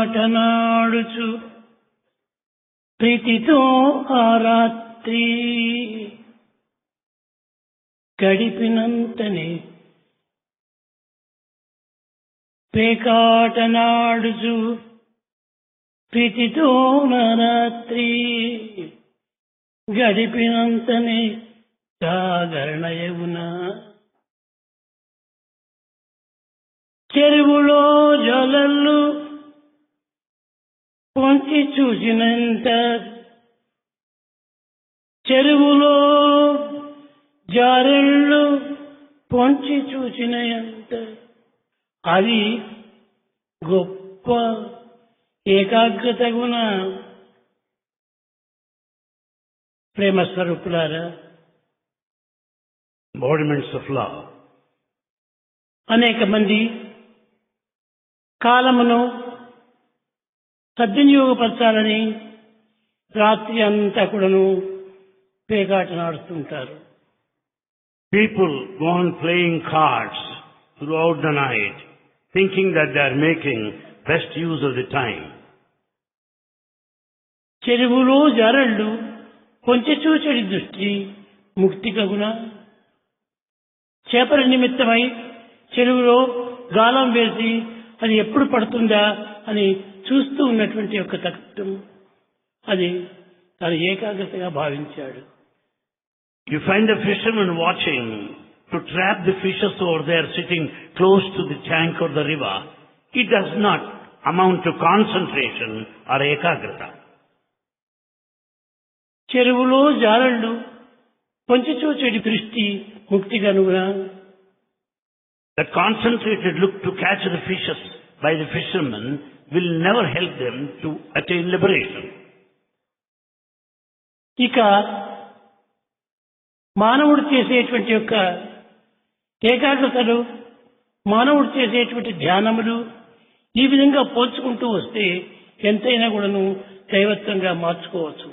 పేకాటనాడుచు ప్రీతితో ఆ రాత్రి గడిపినంతనే పేకాటనాడుచు ప్రీతితో నా రాత్రి గడిపినంతనే జాగరణయవున చెరువులో జలళ్ళు పొంచి చూసినంత చెరువులో జారెళ్ళు పొంచి చూసినంత అది గొప్ప ఏకాగ్రత గుణ. ప్రేమ స్వరూపులారా, embodiments of love. అనేక మంది కాలమును సద్వినియోగపరచాలని రాత్రి అంతా కూడాను పేకాటనాడుతుంటారు. People go on playing cards throughout the night, thinking that they are making best use of the time. చెరువులో జారళ్ళు కొంచె చూచడి దృష్టి ముక్తి కగున. చేపల నిమిత్తమై చెరువులో గాలం వేసి అది ఎప్పుడు పడుతుందా అని చూస్తూ ఉన్నటువంటి యొక్క తత్వం అది తన ఏకాగ్రతగా భావించాడు. You find the fisherman watching to trap the fishes over there sitting close to the tank or the river. It does not amount to concentration or ekagrata. చెరువులో జారళ్ళు కొంచె చూచడి దృష్టి ముక్తి కనుగొన. That concentrated look to catch the fishes by the fishermen will never help them to attain liberation. ఇక మానవుడు చేసేటువంటి యొక్క ఏకాగ్రతలు, మానవుడు చేసేటువంటి ధ్యానములు ఈ విధంగా పోల్చుకుంటూ వస్తే ఎంతైనా కూడాను దైవత్వంగా మార్చుకోవచ్చు.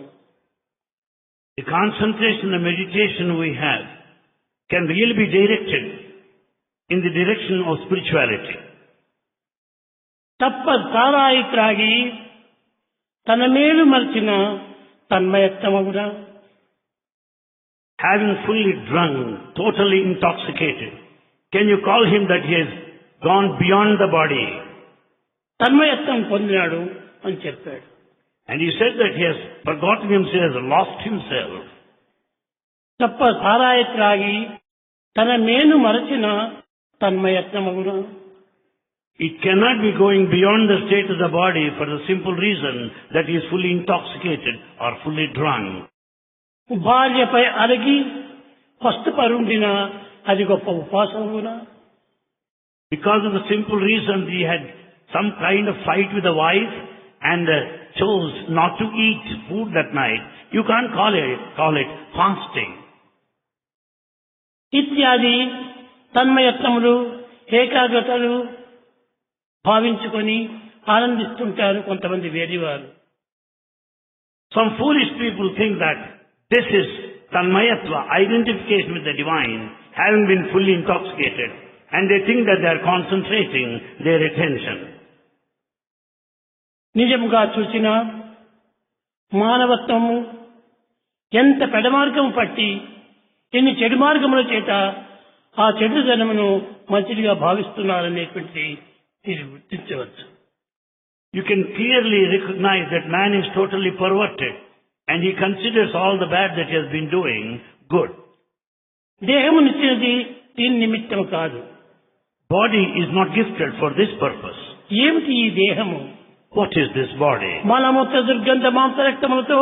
The concentration and meditation we have can really be directed in the direction of spirituality. తప్ప సారాయి త్రాగి తన మేలు మరిచిన తన్మయత్వమగునా. Having fully drunk, totally intoxicated, can you call him that he has gone beyond the body? తన్మయత్వం పొందినాడు అని చెప్పాడు. And he said that he has forgotten himself, has lost himself. తప్ప సారాయి త్రాగి తన మేలు మరచిన తన్మయత్వమగునా. It cannot be going beyond the state of the body for the simple reason that he is fully intoxicated or fully drunk. భార్యపై అలిగి పస్తుపరుండిన అది గొప్ప ఉపాసనగునా. Because of the simple reason he had some kind of fight with the wife and chose not to eat food that night, you can't call it fasting. ఇత్యాది తన్మయత్వములు, ఏకాగ్రతలు భావించుకొని ఆనందిస్తుంటారు కొంతమంది వేదివారు. Some foolish people think that this is tanmayatva, identification with the divine, having been fully intoxicated, and they think that they are concentrating their attention. నిజముగా చూసిన మానవత్వము ఎంత పెడమార్గం పట్టి ఎన్ని చెడు మార్గముల చేత ఆ చెడు జనమును మంచిదిగా భావిస్తున్నారనేటువంటి మీరు గుర్తించవచ్చు. You can clearly recognize that man is totally perverted and he considers all the bad that he has been doing good. దేహమునిచ్చినది దీని నిమిత్తం కాదు. Body is not gifted for this purpose. ఏమిటి ఈ దేహము? What is this body? మలమూత్ర దుర్గంధ మాంసరక్తములతో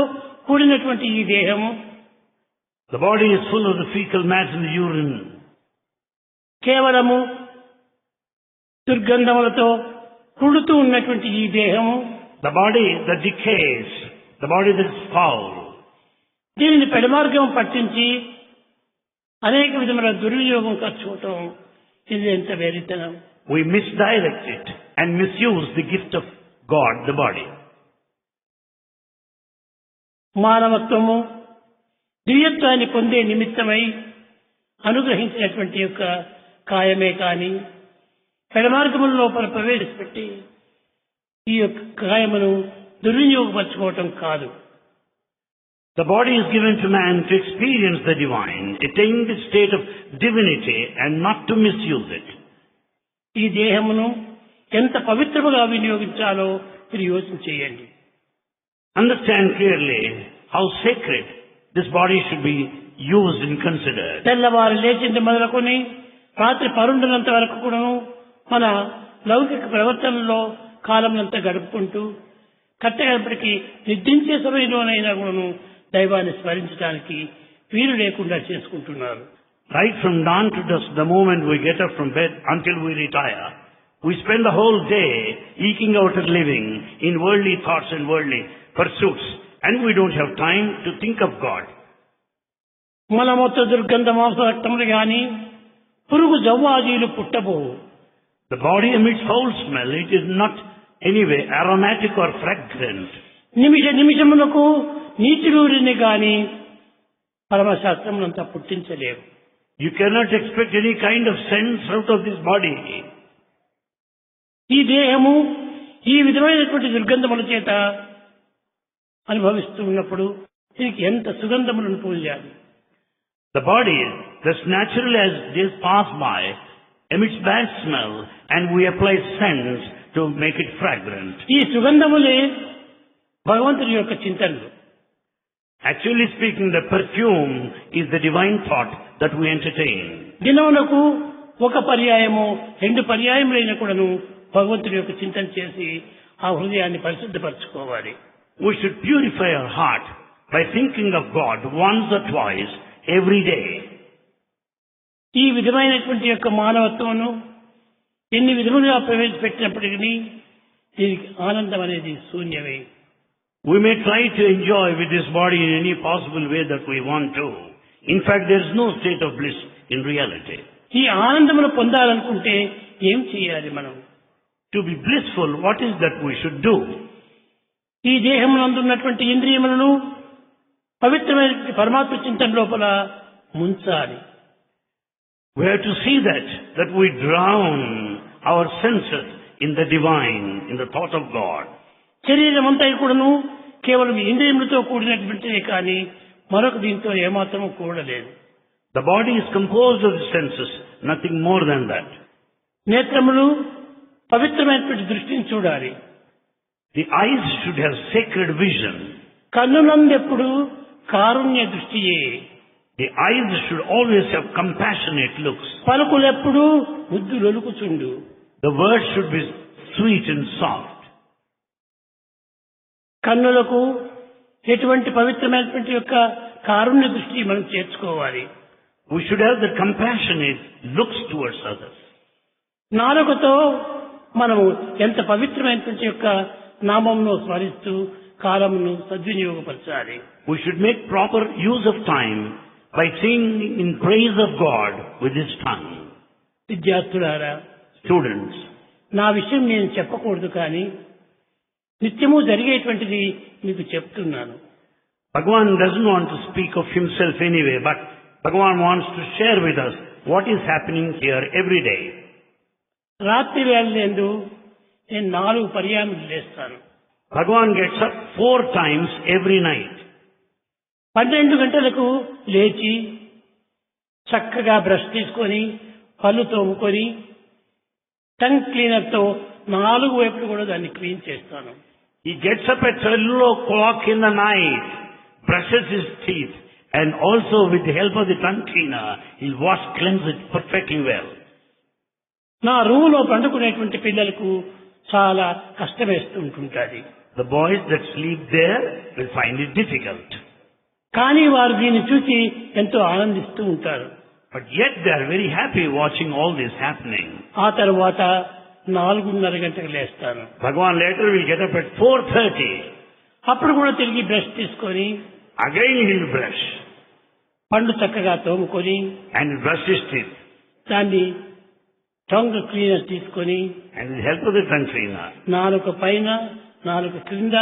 కూడినటువంటి ఈ దేహము The body is full of the fecal matter and the urine. కేవలము దుర్గంధములతో కుడుతూ ఉన్నటువంటి ఈ దేహము, The body that decays, the body that is foul. దీనిని పెడమార్గం పట్టించి అనేక విధముల దుర్వినియోగం ఖర్చుకోవటం ఇది ఎంత వేరితనం. We misdirect it and misuse the gift of God, the body. మానవత్వము దివ్యత్వాన్ని పొందే నిమిత్తమై అనుగ్రహించినటువంటి యొక్క కాయమే కాని పెడమార్గముల లోపల ప్రవేశపెట్టి ఈ యొక్క కాయమును దుర్వినియోగపరచుకోవటం కాదు. The body is given to man to experience the divine, attain the state of divinity and not to misuse it. ఈ దేహమును ఎంత పవిత్రముగా వినియోగించాలో మీరు యోచన చేయండి. Understand clearly how sacred this body should be used and considered. తెల్లవారు లేచింది మొదలుకొని రాత్రి పరుండునంత వరకు కూడాను మన లౌకిక ప్రవర్తనలో కాలమునంతా గడుపుకుంటూ కట్టగడపటికి నిద్రించే సమయంలోనైనా కూడాను దైవాన్ని స్మరించడానికి వీలు లేకుండా చేసుకుంటున్నారు. Right from dawn to dusk, the moment we get up from bed until we retire, we spend the whole day eking out a living in worldly thoughts and worldly pursuits, and we don't have time to think of God. మలమూత్ర దుర్గంధ మాంస రక్తములు గాని పురుగు జవ్వాజీలు పుట్టబోవు. The body emits foul smell. It is not anyway aromatic or fragrant. నిమిషమునకు నీటిలూరిని గాని పరమశాస్త్రమునంతా పుట్టించలేవు. You cannot expect any kind of sense out of this body. ఈ దేహము ఈ విధమైనటువంటి దుర్గంధముల చేత అనుభవిస్తూ ఉన్నప్పుడు దీనికి ఎంత సుగంధములను పూయాలి. The body, thus naturally as days pass by, emits bad smell, and we apply scents to make it fragrant. ఈ సుగంధములే భగవంతుని యొక్క చింతనలు. Actually speaking, the perfume is the divine thought that we entertain. దినమునకు ఒక పర్యాయము రెండు పర్యాయములైన కూడాను భగవంతుని యొక్క చింతన చేసి ఆ హృదయాన్ని పరిశుద్ధపరచుకోవాలి. We should purify our heart by thinking of God once or twice every day. ఈ విధమైనటువంటి యొక్క మానవత్వమును ఎన్ని విధములుగా ప్రవేశపెట్టినప్పటికీ దీనికి ఆనందం అనేది శూన్యమే. We may try to enjoy with this body in any possible way that we want to. In fact, there is no state of bliss in reality. ఈ ఆనందమును పొందాలనుకుంటే ఏం చేయాలి మనం? To be blissful, what is that we should do? ఈ దేహమునందు ఉన్నటువంటి ఇంద్రియములను పవిత్రమైన పరమాత్మ చింతన లోపల ముంచాలి. We have to see that we drown our senses in the divine, in the thought of God. శరీరం అంతా కూడాను కేవలం ఇంద్రియములతో కూడినటువంటిదే కానీ మరొక దీంతో ఏమాత్రము కూడలేదు. The body is composed of the senses, nothing more than that. నేత్రములు పవిత్రమైనటువంటి దృష్టిని చూడాలి. The eyes should have sacred vision. కన్నులందెప్పుడు Karunya దృష్టియే. The eyes should always have compassionate looks. పలుకులెప్పుడు ముద్దు లొలుకుచుండు. The words should be sweet and soft. కన్నులకు ఎటువంటి పవిత్రమైనటువంటి యొక్క కారుణ్య దృష్టి మనం చేర్చుకోవాలి. We should have the compassionate looks towards others. నాలుకతో మనము ఎంత పవిత్రమైనటువంటి యొక్క నామమును స్మరిస్తూ కాలమును సద్వినియోగపరచాలి. We should make proper use of time by singing in praise of God with his tongue. విద్యార్థులారా, Students, నా విషయం నేను చెప్పకూడదు కానీ నిత్యము జరిగేటువంటిది మీకు చెప్తున్నాను. Bhagavan doesn't want to speak of himself anyway, but Bhagavan wants to share with us what is happening here every day. రాత్రి వేళలందు నేను 4 పర్యాయములు లేస్తాను. Bhagavan gets up 4 times every night. 12 గంటలకు లేచి చక్కగా బ్రష్ తీసుకొని పళ్ళు తోముకొని టంగ్ క్లీనర్తో 4 వైపులు కూడా దాన్ని క్లీన్ చేస్తాను. He gets up at 12 o'clock in the night, brushes his teeth, and also with the help of the tongue cleaner, he'll cleanse it perfectly well. నా రూములో పండుకునేటువంటి పిల్లలకు చాలా కష్టం వేస్తుంటుంటుంది. The boys that sleep there will find it difficult. కానీ వారు దీన్ని చూసి ఎంతో ఆనందిస్తూ ఉంటారు. But yet they are very happy watching all this happening. ఆ తర్వాత 4:30 గంటలకు లేస్తాను. Bhagavan later will get up at 4:30. అప్పుడు కూడా తిరిగి బ్రష్ తీసుకొని Again he will brush. పండు చక్కగా తోముకొని And he'll brush his teeth. దాన్ని టంగ్ క్లీనర్ తీసుకొని And with the help of the tongue cleaner. 4 పైన 4 క్రింద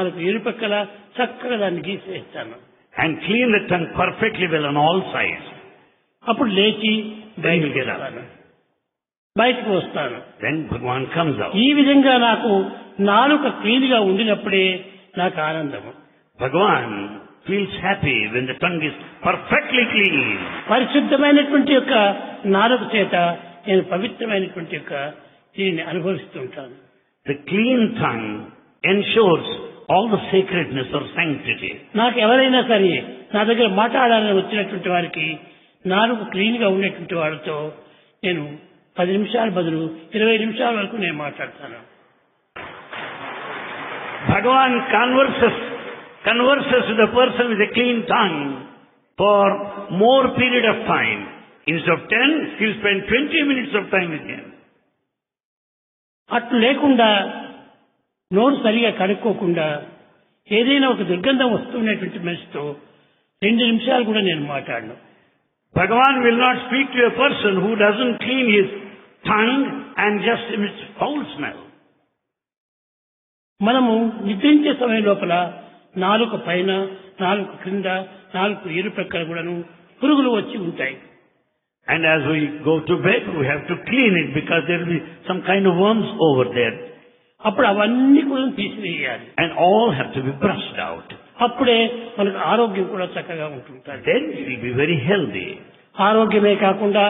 4 ఇరుపక్కల చక్కగా దాన్ని గీసేస్తాను. And clean the tongue perfectly well on all sides. అప్పుడు లేచి Then he'll get up. బయటకు వస్తాను. Then Bhagavan comes out. ఈ విధంగా నాకు నాలుక క్లీన్ గా ఉండినప్పుడే నాకు ఆనందము. Bhagavan feels happy when the tongue is perfectly clean. పరిశుద్ధమైనటువంటి యొక్క నాలుక చేత నేను పవిత్రమైనటువంటి యొక్క దీనిని అనుభవిస్తూ ఉంటాను. The clean tongue ensures all the sacredness or sanctity. నాకు ఎవరైనా సరే నా దగ్గర మాట్లాడాలని వచ్చినటువంటి వారికి నాలుగు క్లీన్ గా ఉండేటువంటి వాడితో నేను 10 నిమిషాల బదులు 20 నిమిషాల వరకు నేను మాట్లాడతాను. Bhagavan converses with a person with a clean tongue for more period of time. Instead of 10, he'll spend 20 minutes of time with him. అట్లు లేకుండా నోరు సరిగా కడుక్కోకుండా ఏదైనా ఒక దుర్గంధం వస్తున్నటువంటి మనిషితో 2 నిమిషాలు కూడా నేను మాట్లాడను. Bhagavan will not speak to a person who doesn't clean his tongue and just emits foul smell. మనము నిద్రించే సమయం లోపల నాలుక పైన, నాలుక క్రింద, నాలుగు ఇరు ప్రక్కల కూడాను పురుగులు వచ్చి ఉంటాయి. And as we go to bed, we have to clean it because there will be some kind of worms over there. అప్పుడు అవన్నీ కూడా తీసివేయాలి. And all have to be brushed out. అప్పుడే మనకు ఆరోగ్యం కూడా చక్కగా ఉంటుంటుంది. Then we will be very healthy. ఆరోగ్యమే కాకుండా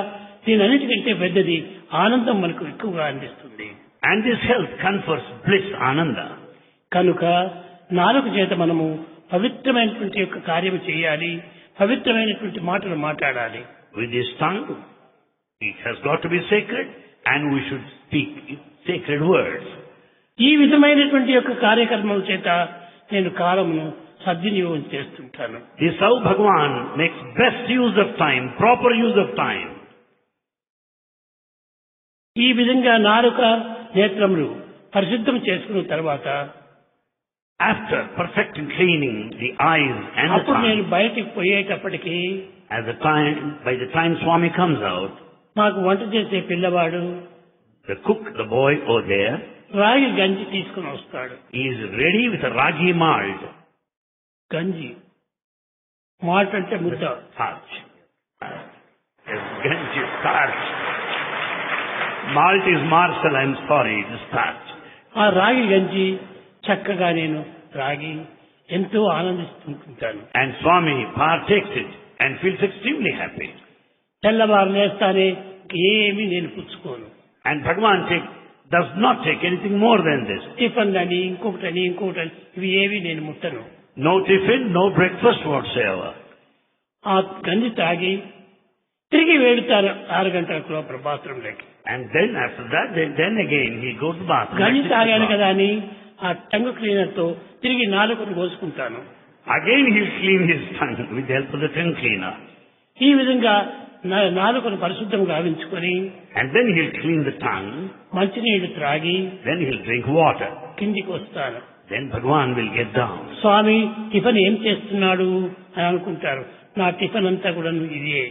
దీనన్నిటికంటే పెద్దది ఆనందం మనకు ఎక్కువగా అందిస్తుంది. And this health confers bliss, ananda. కనుక నాలుక చేత మనము పవిత్రమైనటువంటి యొక్క కార్యము చేయాలి, పవిత్రమైనటువంటి మాటలు మాట్లాడాలి. With this tongue, it has got to be sacred and we should speak sacred words. ఈ విధమైనటువంటి యొక్క కార్యక్రమం చేత నేను కాలమును సద్వినియోగం చేస్తుంటాను. This how Bhagavan makes best use of time, proper use of time. ఈ విధంగా నాలుక నేత్రములు పరిశుద్ధం చేసుకున్న తర్వాత After perfecting cleaning the eyes and the అప్పుడు నేను tongue, బయటికి పోయేటప్పటికి by the time Swami comes out, మాకు వంట చేసే పిల్లవాడు the cook, the boy over there, రాగి గంజి తీసుకుని వస్తాడు. he is ready with a ragi malt. గంజి మాల్ట్ అంటే ముద్ద. Starch. Yes, ganji, starch. Malt is marcel, I'm sorry, it is starch. ఆ రాగి గంజి చక్కగా నేను రాగి ఎంతో ఆనందిస్తుంటాను. And Swami partakes it and feels extremely happy. తెల్లవారు లేస్తానే ఏమీ నేను పుచ్చుకోను. And Bhagavan does not take anything more than this. Tiffin అని ఇంకొకటని ఇవి ఏవి నేను ముట్టను. No tiffin, no breakfast whatsoever. ఆ గంజి తాగి తిరిగి వెళ్తారు 6 గంటల లోపల బాత్రూంలోకి. And then after that, then again he goes to the bathroom. గంజి తాగాను కదా అని ఆ టంగ్ క్లీనర్ తో తిరిగి నాలుకను కోసుకుంటాను. Again he'll clean his tongue with the help of the tongue cleaner. ఈ విధంగా నాలుకను పరిశుద్ధంగా గావించుకొని And then he'll clean the tongue. మంచినీళ్లు త్రాగి Then he'll drink water. కిందికి వస్తాను. Then Bhagavan will get down. Swami tiffin ఏం చేస్తున్నాడు అని అనుకుంటారు. నా టిఫిన్ అంతా కూడా ఇదే.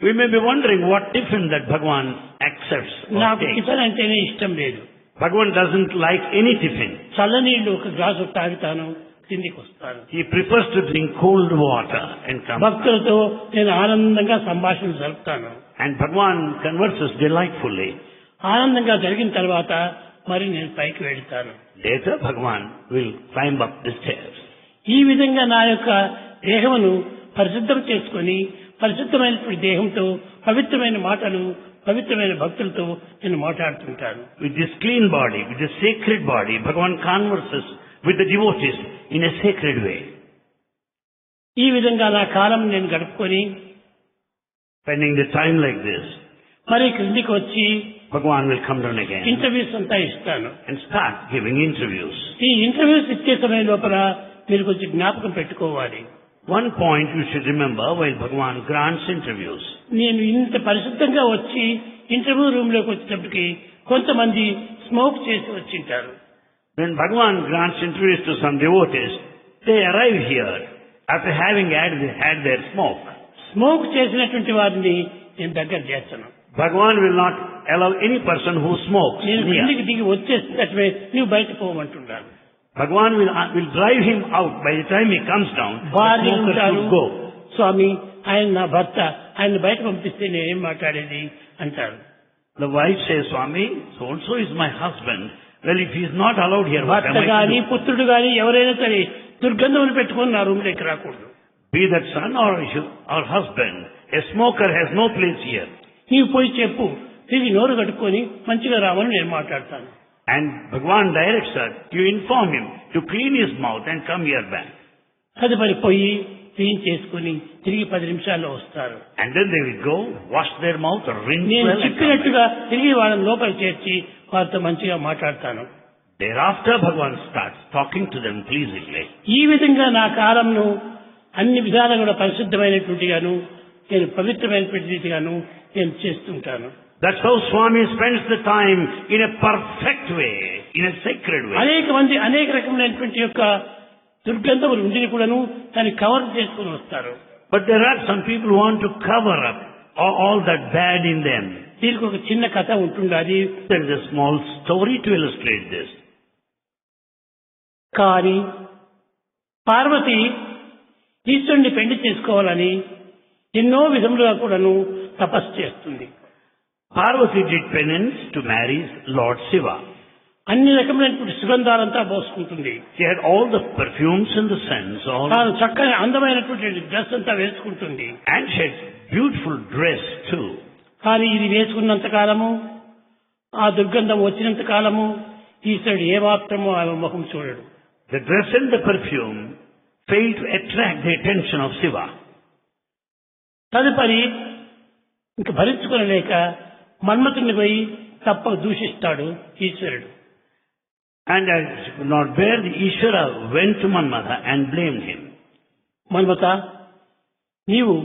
We may be wondering what tiffin that Bhagavan accepts or నాకు takes. టిఫిన్ అంటేనే ఇష్టం లేదు. Bhagavan doesn't like any tiffin. చల్లనీళ్లు ఒక గ్లాసు తాగుతాను, కిందికి వస్తాను. He prefers to drink cold water and come. భక్తులతో నేను ఆనందంగా సంభాషణ జరుపుతాను. And Bhagavan converses delightfully. ఆనందంగా జరిగిన తర్వాత మరి నేను పైకి వెళ్తాను. Later Bhagavan will climb up the stairs. ఈ విధంగా నా యొక్క దేహమును పరిశుద్ధం చేసుకొని పరిశుద్ధమైనటువంటి దేహంతో పవిత్రమైన మాటలు పవిత్రమైన భక్తులతో నేను మాట్లాడుతుంటాను. With this clean body, with this sacred body, Bhagavan converses with the devotees in a sacred way. ఈ విధంగా నా కాలం నేను గడుపుకొని Spending the time like this, మరి క్రిందికి వచ్చి Bhagavan will come down again interviews అంతా ఇస్తాను. and start giving interviews. ఈ ఇంటర్వ్యూస్ ఇచ్చే సమయం లోపల మీరు కొంచెం జ్ఞాపకం పెట్టుకోవాలి. One point you should remember while Bhagavan grants interviews. నేను ఇంత పరిశుద్ధంగా వచ్చి ఇంటర్వ్యూ రూమ్ లోకి వచ్చేటప్పటికి కొంతమంది స్మోక్ చేసి వచ్చింటారు. When Bhagavan grants interviews to some devotees, they arrive here after having had their smoke. Smoke చేసినటువంటి వారిని నేను దగ్గర చేస్తాను. Bhagavan will not allow any person who smokes నేను near. కిందికి దిగి వచ్చేసినట్టువే నువ్వు బయట పోమంటున్నాను. Bhagavan will drive him out. By the time he comes down, the భార్య smoker ఉంటారు, should go. స్వామి ఆయన నా భర్త, ఆయన బయట పంపిస్తే నేనేం మాట్లాడేది అంటారు. The wife says, Swami, so-and-so is my husband. Well, if he is not allowed here, what am భర్త I to గాని do? పుత్రుడు గాని ఎవరైనా సరే దుర్గంధములు పెట్టుకొని నా రూమ్ లోకి రాకూడదు. Be that son or husband, a smoker has no place here. నీవు పోయి చెప్పు, తిరిగి నోరు కట్టుకొని మంచిగా రామని నేను మాట్లాడతాను. And Bhagavan directs her, you inform him to clean his mouth and come here back. తదుపరి పోయి క్లీన్ చేసుకుని తిరిగి 10 నిమిషాల్లో వస్తారు. And then they will go, wash their mouth, rinse నేను well and come back. చెప్పినట్టుగా తిరిగి వాళ్ళని లోపల చేర్చి వారితో మంచిగా మాట్లాడతాను. Thereafter Bhagavan starts talking to them pleasingly. ఈ విధంగా నా కాలంను అన్ని విధాలుగా కూడా పరిశుద్ధమైనటువంటిగాను నేను పవిత్రమైనటువంటి రీతిగాను నేను చేస్తుంటాను. That's how Swami spends the time in a perfect way, in a sacred way. అనేక రకమైనటువంటి యొక్క దుర్గంధములు ఉండిని కూడాను దాన్ని కవర్ చేసుకుని వస్తారు. But there are some people who want to cover up all that bad in them. దీనికి ఒక చిన్న కథ ఉంటుండాలి. There is a small story to illustrate this. కానీ పార్వతి ఈశ్వరుని పెళ్లి చేసుకోవాలని ఎన్నో విధములుగా కూడాను తపస్సు చేస్తుంది. Parvati did penance to marry Lord Shiva. అన్ని రకమైనటువంటి సుగంధాలంతా పోసుకుంటుంది. She had all the perfumes and the scents, తాను చక్కని అందమైనటువంటి డ్రెస్ అంతా వేసుకుంటుంది. and she had beautiful dress too. కానీ ఇది వేసుకున్నంత కాలము, ఆ దుర్గంధం వచ్చినంత కాలము ఈశ్వరుడు ఏమాత్రమో ఆమె ముఖం చూడడు. The dress and the perfume failed to attract the attention of Shiva. తదుపరి ఇంక భరించుకోలేక మన్మథుని పోయి తప్పక దూషిస్తాడు ఈశ్వరుడు. And as she could not bear, the Ishvara went to Manmatha and blamed him. Manmatha, నీవు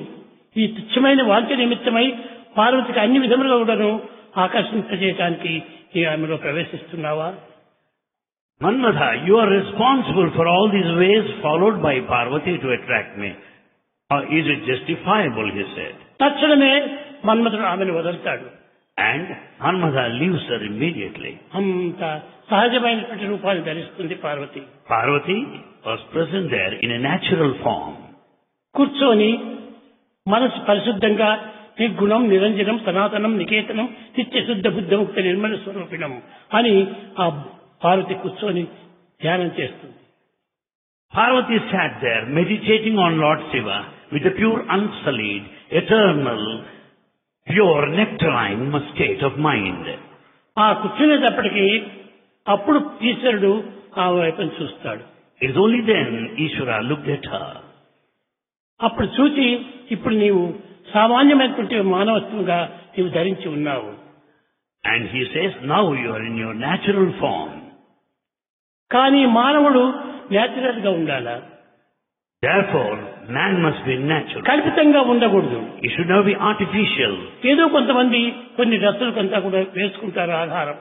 ఈ తుచ్చమైన వాంఛ నిమిత్తమై పార్వతికి అన్ని విధములుగా కూడాను ఆకర్షింపజేయటానికి ఈ ఆమెలో ప్రవేశిస్తున్నావా? Manmatha, you are responsible for all these ways followed by Parvati to attract me. Or is it justifiable, he said. తక్షణమే మన్మథుడు ఆమెను వదులుతాడు. And Manmatha leaves her immediately. అంత సహజమైనటువంటి రూపాన్ని ధరిస్తుంది Parvati. Parvati was present there in a natural form. కూర్చొని మనసు పరిశుద్ధంగా నిర్గుణం నిరంజనం సనాతనం నికేతనం నిత్య శుద్ధ బుద్ధముక్త నిర్మల స్వరూపిణం అని ఆ పార్వతి కూర్చొని ధ్యానం చేస్తుంది. Parvati sat there meditating on Lord Shiva with a pure, unsullied, eternal, pure, nectarine state of mind. ఆ కూర్చునేటప్పటికీ అప్పుడు ఈశ్వరుడు ఆ వైపును చూస్తాడు. It is only then Ishvara looked at her. అప్పుడు చూచి ఇప్పుడు నీవు సామాన్యమైనటువంటి మానవత్వంగా నీవు ధరించి ఉన్నావు. And he says, now you are in your natural form. కానీ మానవుడు న్యాచురల్ గా ఉండాలా? Therefore, man must be natural. కల్పితంగా ఉండకూడదు. He should not be artificial. ఏదో కొంతమంది కొన్ని డ్రెస్సులకంతా కూడా వేసుకుంటారు ఆధారం.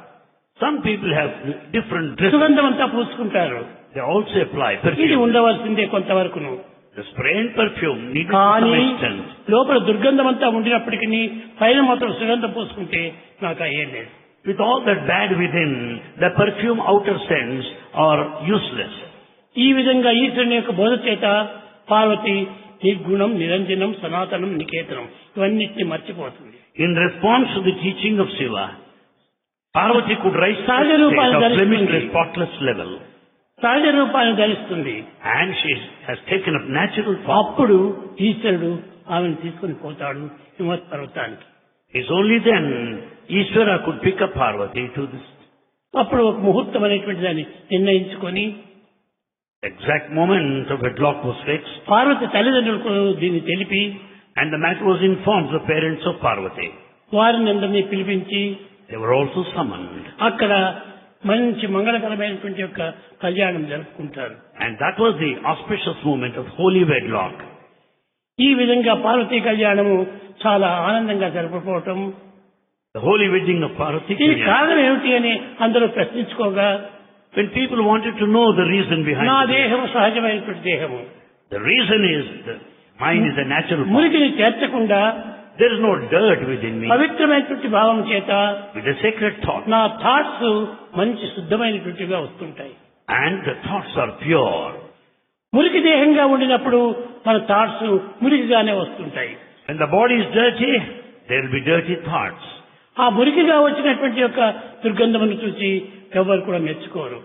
Some people have different dresses. సుగంధం అంతా పూసుకుంటారు. They also apply ఇది perfume. ఉండవలసిందే కొంతవరకును. The spray and perfume needed to కానీ some extent. లోపల దుర్గంధం అంతా ఉండినప్పటికీ పైన మాత్రం సుగంధం పూసుకుంటే నాకు అయ్యేం లేదు. With all that bad within, the perfume outer scents are useless. ఈ విధంగా ఈశ్వరుని యొక్క బోధ చేత పార్వతి నిర్గుణం నిరంజనం సనాతనం నికేతనం ఇవన్నిటిని మర్చిపోతుంది. In response to the teaching of Shiva, Parvati could rise to సహజ the state రూపాన్ని of ధరిస్తుంది. limitless, spotless level. సహజ రూపాన్ని ధరిస్తుంది. And she has taken up natural form. అప్పుడు ఈశ్వరుడు ఆమెను తీసుకుని పోతాడు హిమవత్ పర్వతానికి. It's only then Ishvara could pick up Parvati to this అప్పుడు ఒక ముహూర్తం అనేటువంటి దాన్ని నిర్ణయించుకొని exact moment of wedlock was fixed, Parvati తల్లిదండ్రులకు దీన్ని తెలిపి and the matter was informed to the parents of Parvati. వారిని అందరినీ పిలిపించి They were also summoned. అక్కడ మంచి మంగళకరమైనటువంటి యొక్క కళ్యాణం జరుపుకుంటారు. And that was the auspicious moment of holy wedlock. ఈ విధంగా పార్వతీ కళ్యాణము చాలా ఆనందంగా జరుపుకోవటం. The holy wedding of Parvati. దీనికి కారణం ఏమిటి అని అందరూ ప్రశ్నించుకోగా When people wanted to know the reason behind నా it, దేహము సహజమైనటువంటి దేహము, the reason is that mine is a natural form. మురికిని చేర్చకుండా There is no dirt within me. పవిత్రమైనటువంటి భావం చేత With a sacred thought. నా థాట్స్ మంచి శుద్ధమైనటువంటిగా వస్తుంటాయి. And the thoughts are pure. మురికి దేహంగా ఉండినప్పుడు మన థాట్స్ మురికిగానే వస్తుంటాయి. When the body is dirty, there will be dirty thoughts. ఆ మురికిగా వచ్చినటువంటి యొక్క దుర్గంధమును చూసి ఎవరు కూడా మెచ్చుకోరు.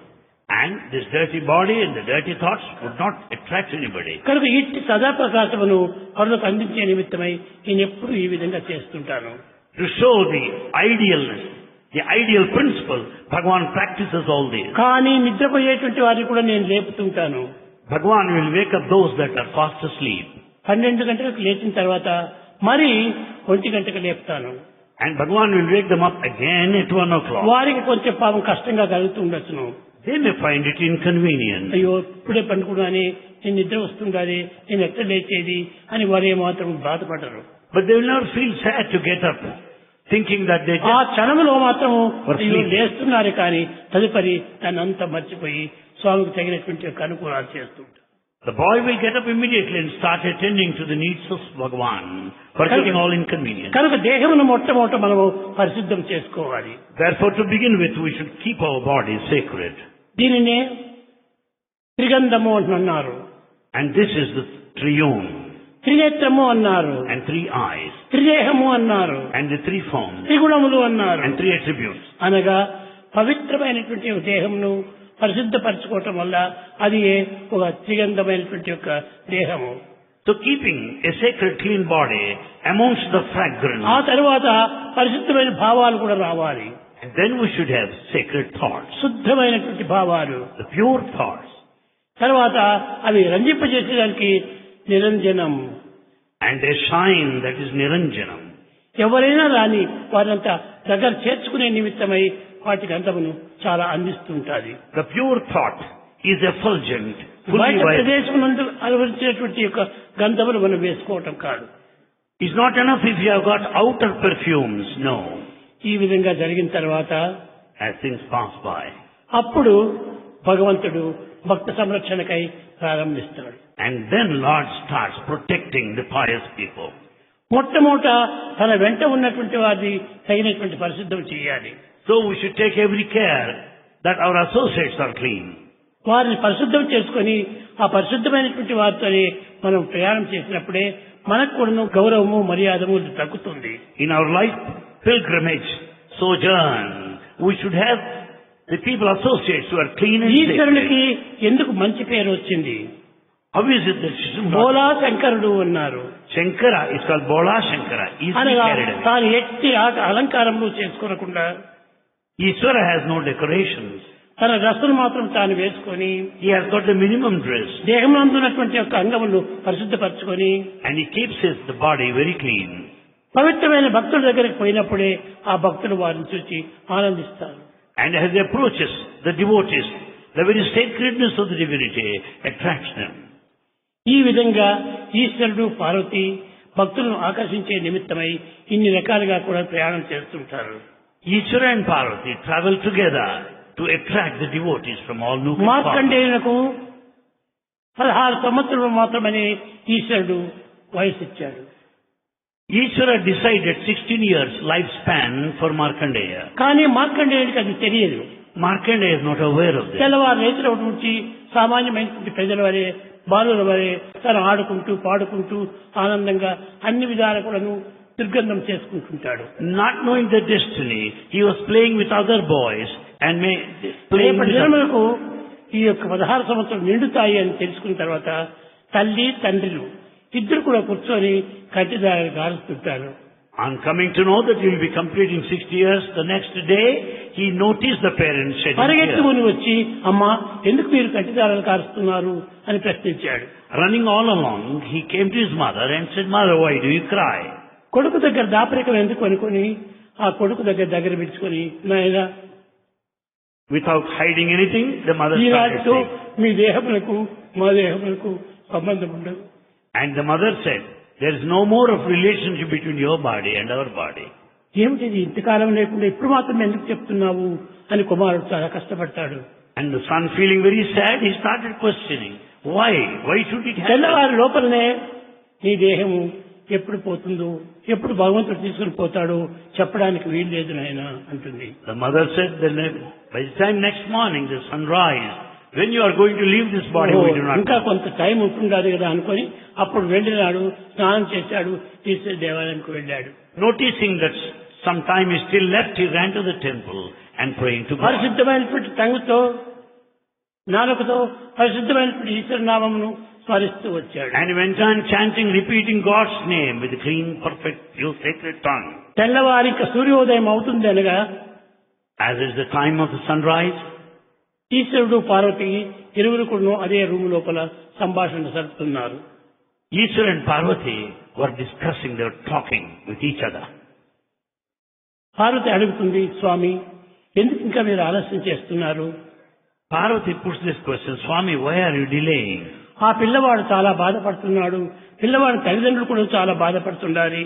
And this dirty body and the dirty thoughts would not attract anybody. కనుక ఇట్టి సదాప్రకాశమును పరులకు అందించే నిమిత్తమై నేను ఎప్పుడు ఈ విధంగా చేస్తుంటాను. To show the idealness, the ideal principle, Bhagavan practices all this. కానీ నిద్రపోయేటువంటి వారిని కూడా నేను లేపుతుంటాను. Bhagavan will wake up those that are fast asleep. 12 గంటలకు లేచిన తర్వాత మరి 1 గంటకు లేపుతాను. And Bhagavan will wake them up again at 1 o'clock. వారికి కొంచెం పాపం కష్టంగా కలుగుతుండొచ్చును. They may find it inconvenient. అయ్యో ఇప్పుడే పండుకున్నానే, నేను నిద్ర వస్తుండాలి, నేను ఎక్కడ లేచేది అని వారు ఏమాత్రం బాధపడరు. But they will never feel sad to get up, thinking that they ఆ just... క్షణంలో మాత్రం అయ్యో లేస్తున్నారు కానీ తదుపరి తనంతా మర్చిపోయి స్వామికి తగినటువంటి యొక్క అనుకూలాలు చేస్తుంటారు. The boy will get up immediately and start attending to the needs of Bhagavan, forgetting all inconvenience. కనుక దేహమును మొట్టమొదట మనము పరిశుద్ధం చేసుకోవాలి. Therefore, to begin with, we should keep our body sacred. దీనినే త్రిగంధము అన్నారు, And this is the triune, త్రినేత్రము అన్నారు, and 3 eyes, త్రిదేహము అన్నారు, and the 3 forms, త్రిగుణములు అన్నారు. and 3 attributes. అనగా పవిత్రమైనటువంటి దేహమును పరిశుద్ధపరచుకోవటం వల్ల అది ఒక త్రిగంధమైనటువంటి యొక్క దేహము. So keeping a sacred clean body amongst the fragrance, ఆ తరువాత పరిశుద్ధమైన భావాలు కూడా రావాలి. and then we should have sacred thoughts, శుద్ధమైనటువంటి భావాలు, the pure thoughts, తర్వాత అవి రంజింపజేసేదానికి నిరంజనం. and a shine that is niranjanam. ఎవరైనా రాని వారంతా దగ్గర చేర్చుకునే నిమిత్తమై వాటి గంధమును చాలా అందిస్తుంటాది. The pure thought is effulgent, fully బయట vibrant. ప్రదేశం నందు అనుభవించినటువంటి యొక్క గంధములు మనం వేసుకోవటం కాదు. It's not enough if you have got outer perfumes, no. ఈ విధంగా జరిగిన తర్వాత As things pass by. అప్పుడు భగవంతుడు భక్త సంరక్షణకై ప్రారంభిస్తాడు. And then Lord starts protecting the pious people. మొట్టమొదట తన వెంట ఉన్నటువంటి వారిని తగినటువంటి పరిశుద్ధం చేయాలి. So we should take every care that our associates are clean. వారిని పరిశుద్ధం చేసుకొని ఆ పరిశుద్ధమైనటువంటి వారితోనే మనం ప్రయాణం చేసినప్పుడే మనకు కూడా గౌరవము మర్యాదము తగ్గుతుంది. In our life pilgrimage, sojourn, we should have the people associates who are clean and ఈశ్వరునికి sacred. ఎందుకు మంచి పేరు వచ్చింది? How is it that Shri బోలా శంకరుడు అన్నారు. Shankara is called Bola Shankara, easily అనగా carried away. తాను ఎట్టి అలంకారములు చేసుకోకుండా Ishvara has no decorations. తన డ్రెస్సును మాత్రం తాను వేసుకొని He has got the minimum dress. దేహంలో యొక్క అంగములు పరిశుద్ధపరచుకొని And he keeps the body very clean. పవిత్రమైన భక్తుల దగ్గరికి పోయినప్పుడే ఆ భక్తులు వారిని చూసి ఆనందిస్తారు. And as he approaches the devotees, the very sacredness of the divinity attracts them. ఈ విధంగా ఈశ్వరుడు పార్వతి భక్తులను ఆకర్షించే నిమిత్తమై ఇన్ని రకాలుగా కూడా ప్రయాణం చేస్తుంటారు. Ishvara and Parvati travel together to attract the devotees from all nooks and corners. మార్కండేయునకు 16 సంవత్సరాలు మాత్రమే ఈశ్వరుడు వయసు ఇచ్చాడు. Ishvara decided 16 years lifespan for Markandeya. కానీ మార్కండేయుడికి అది తెలియదు. Markandeya is not aware of this. తెల్లవారు రైతుల నుంచి సామాన్యమైనటువంటి ప్రజల వరే బాలుల వరే తను ఆడుకుంటూ పాడుకుంటూ ఆనందంగా అన్ని విధాల కూడాను దుర్గంధం చేసుకుంటుంటాడు. Not knowing the destiny, he was playing with other boys and playing with జన్మలకు ఈ యొక్క 16 సంవత్సరాలు నిండుతాయి అని తెలుసుకున్న తర్వాత తల్లి తండ్రులు ఇద్దరు కూడా కూర్చొని కట్టిదారు కారుస్తుంటారు. On coming to know that he will be completing 60 years, the next day he noticed the parents shedding tears. పరిగెత్తుకుని వచ్చి అమ్మా ఎందుకు మీరు కట్టిదారాలు కారుస్తున్నారు అని ప్రశ్నించాడు. Running all along, he came to his mother and said, "Mother, why do you cry?" కొడుకు దగ్గర దాపరికం ఎందుకు అనుకొని ఆ కొడుకు దగ్గర పిలుచుకొని నాయనా Without hiding anything, the mother started ఈనాటితో saying. మీ దేహములకు మా దేహములకు సంబంధం ఉండదు. And the mother said, "There is no more of relationship between your body and our body." ఏమిటిది ఇంతకాలం లేకుండా ఇప్పుడు మాత్రం ఎందుకు చెప్తున్నావు అని కుమారుడు చాలా కష్టపడతాడు. And the son, feeling very sad, he started questioning, why should it happen? తెల్లవారి లోపలనే నీ దేహము ఎప్పుడు పోతుందో ఎప్పుడు భగవంతుడు తీసుకుని పోతాడో చెప్పడానికి వీలు లేదు నాయన అంటుంది. The mother said, by the time next morning the sunrise, when you are going to leave this body, we do not ఇంకా know. కొంత టైం ఉంటుండదు కదా అనుకొని అప్పుడు వెళ్ళినాడు, స్నానం చేశాడు, ఈశ్వర దేవాలయానికి వెళ్ళాడు. Noticing that Some time he still left, he ran to the temple and praying to God. పరిశుద్ధమైనటువంటి టంగుతో నాలుకతో పరిశుద్ధమైనటువంటి ఈశ్వర నామమును స్మరిస్తూ వచ్చాడు. And he went on chanting, repeating God's name with a clean, perfect, pure, sacred tongue. తెల్లవారి ఇక సూర్యోదయం అవుతుంది అనగా, As is the time of the sunrise, ఈశ్వరుడు పార్వతి ఇరువురు కూడా అదే రూము లోపల సంభాషణ జరుపుతున్నారు. Ishwar and Parvati were discussing, they were talking with each other. Parvati అడుగుతుంది, స్వామి ఎందుకు ఇంకా మీరు ఆలస్యం చేస్తున్నారు? Parvati puts this question, Swami, why are you delaying? ఆ పిల్లవాడు చాలా బాధపడుతున్నాడు, పిల్లవాడి తల్లిదండ్రులు కూడా చాలా బాధపడుతున్నారు.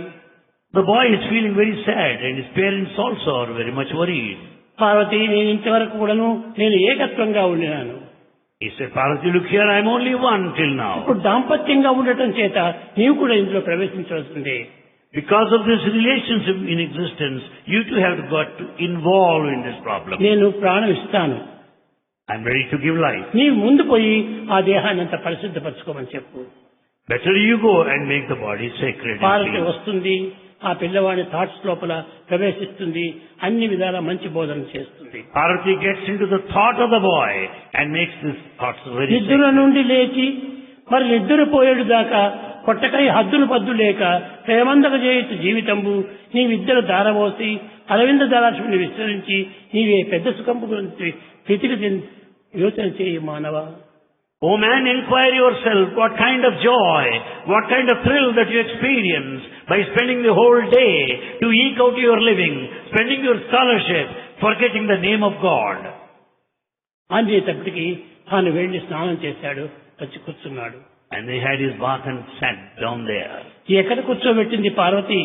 The boy is feeling very sad and his parents also are very much worried. Parvati, నేను ఇంతవరకు కూడాను నేను ఏకత్వంగా ఉండినాను. He said, Parvati, look here, I'm only one till now. ఇప్పుడు దాంపత్యంగా ఉండటం చేత నీవు కూడా ఇందులో ప్రవేశించవలసిందే. Because of this relationship in existence, you too have got to involve in this problem. నేను ప్రాణం ఇస్తాను, I'm ready to give life. నీవు ముందు పోయి ఆ దేహాన్ని అంతా పరిశుద్ధపరచుకోమని చెప్పు. Better you go and make the body sacred. Parvati వస్తుంది, ఆ పిల్లవాడి థాట్స్ లోపల ప్రవేశిస్తుంది, అన్ని విధాల మంచి బోధన చేస్తుంది. Parvati gets into the thought of the boy and makes this thoughts very నిద్ర sacred. నుండి లేచి మరి నిద్ర పోయేడు దాకా కొట్టకై హద్దులు పద్దు లేక ప్రేమందక చేయొచ్చు జీవితంబు నీవిద్దరు దారబోసి అరవింద దళాశ్విని విస్తరించి నీవే పెద్ద సుఖంపు గురించి స్థితికి యోచన చేయి మానవ. O man, inquire yourself what kind of joy, what kind of thrill that you experience by spending the whole day to eke out your living, spending your scholarship, forgetting the name of God. అనేటప్పటికి తాను వెళ్లి స్నానం చేశాడు, వచ్చి కూర్చున్నాడు. And they had his bath and sat down there. ఎక్కడ కూర్చోబెట్టింది Parvati?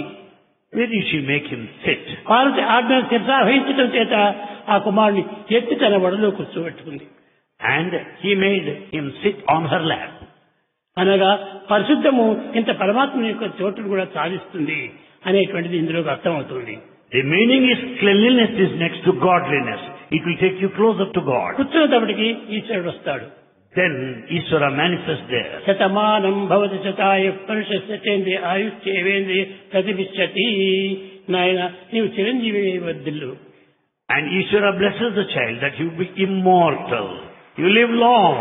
Where did she make him sit? Parvati ఆజ్ఞను శిరసావహించడం చేత ఆ కుమారుని ఎత్తి తన వడలో కూర్చోబెట్టుకుంది. And he made him sit on her lap. అనగా పరిశుద్ధము ఇంత పరమాత్మ యొక్క చోటును కూడా సాధిస్తుంది అనేటువంటిది ఇందులోకి అర్థమవుతుంది. The meaning is cleanliness is next to godliness. It will take you closer to God. కూర్చున్నప్పటికీ ఈశ్వరుడు వస్తాడు. Then Ishvara manifests there. Shatamanam Bhavati శతాయ పురుషేంద్రియ ఆయుష్యేవేంద్రియ ప్రతిభిష్యతి. నాయన నీవు Chiranjeevi వర్ధిల్లు. And Ishvara blesses the child that you be immortal. You live long.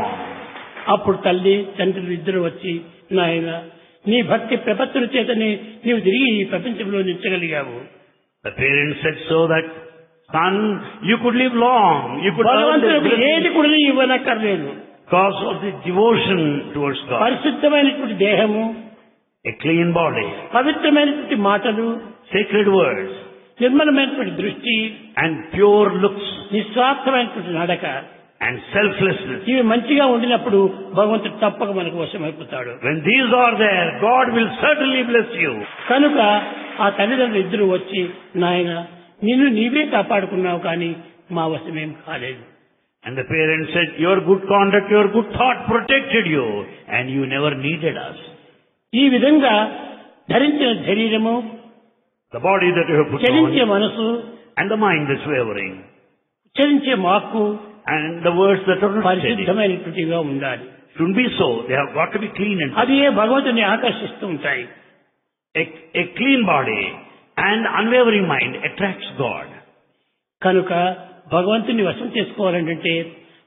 అప్పుడు తల్లి తండ్రులు ఇద్దరు వచ్చి, నాయన నీ భక్తి ప్రపత్తుల చేతనే నీవు తిరిగి ఈ ప్రపంచంలో నిలిచగలిగావు. The parents said so that, son, you could live long. You could earn భగవంతుడికి the ఏది blessing కూడా ఇవ్వనక్కర్లేదు. because of the devotion towards God. పరిశుద్ధమైనటువంటి దేహము, A clean body, పవిత్రమైనటువంటి మాటలు, sacred words, నిర్మలమైనటువంటి దృష్టి, and pure looks, నిస్వార్థమైనటువంటి నడక, and selflessness. ఇవి మంచిగా ఉండినప్పుడు భగవంతుడు తప్పక మనకు వశమైపోతాడు. When these are there, God will certainly bless you. కనుక ఆ తల్లిదండ్రులు ఇద్దరు వచ్చి, నాయన నిన్ను నీవే కాపాడుకున్నావు కానీ మా వశమేం కాలేదు. And the parents said, your good conduct, your good thought protected you, and you never needed us. ఈ విధంగా ధరించిన శరీరము, The body that you have put చలించే on, మనసు, and the mind that's wavering, చలించే వాక్కు and the words that are not steady. పరిశుద్ధమైనటువంటిగా ఉండాలి. Shouldn't be so. They have got to be clean and అది ఏ భగవంతుని ఆకర్షిస్తూ ఉంటాయి. a clean body and unwavering mind attracts God. కనుక భగవంతుని వశం చేసుకోవాలంటే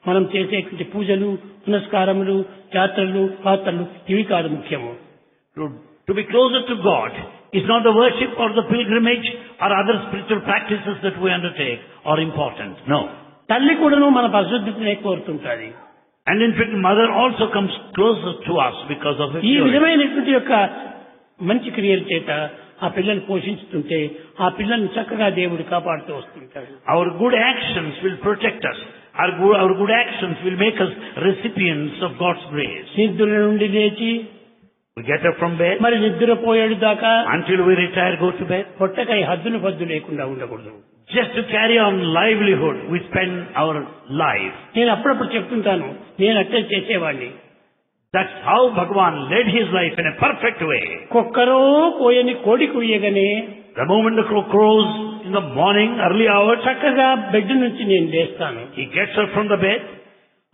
మనం చేసేటువంటి పూజలు, పునస్కారములు, యాత్రలు, పాత్రలు ఇవి కాదు ముఖ్యము. To be closer to God is not the worship or the pilgrimage or other spiritual practices that we undertake are important. No. తల్లి కూడాను మన పరిశుద్ధతనే కోరుతుంటాది. And in fact, mother also comes closer to us because of ఈ it. విధమైనటువంటి యొక్క మంచి క్రియల చేత ఆ పిల్లల్ని పోషించుతుంటే ఆ పిల్లల్ని చక్కగా దేవుడు కాపాడుతూ వస్తుంటాడు. Our good actions will protect us. Our good actions will make us recipients of God's grace. నిద్ర నుండి లేచి We get up from bed. మరి నిద్రపోయేడు దాకా Until we retire, go to bed. పొట్టకై హద్దులు పద్దు లేకుండా ఉండకూడదు. Just to carry on livelihood, we spend our life. నేను అప్పుడప్పుడు చెప్తుంటాను, నేను అట్టే చేసేవాడిని. That's how Bhagavan led his life in a perfect way. కుక్కరో కోయని కోడి కుయ్యగానే The moment the crow crows in the morning, early hours, చక్కగా బెడ్ నుంచి నేను లేస్తాను. he gets up from the bed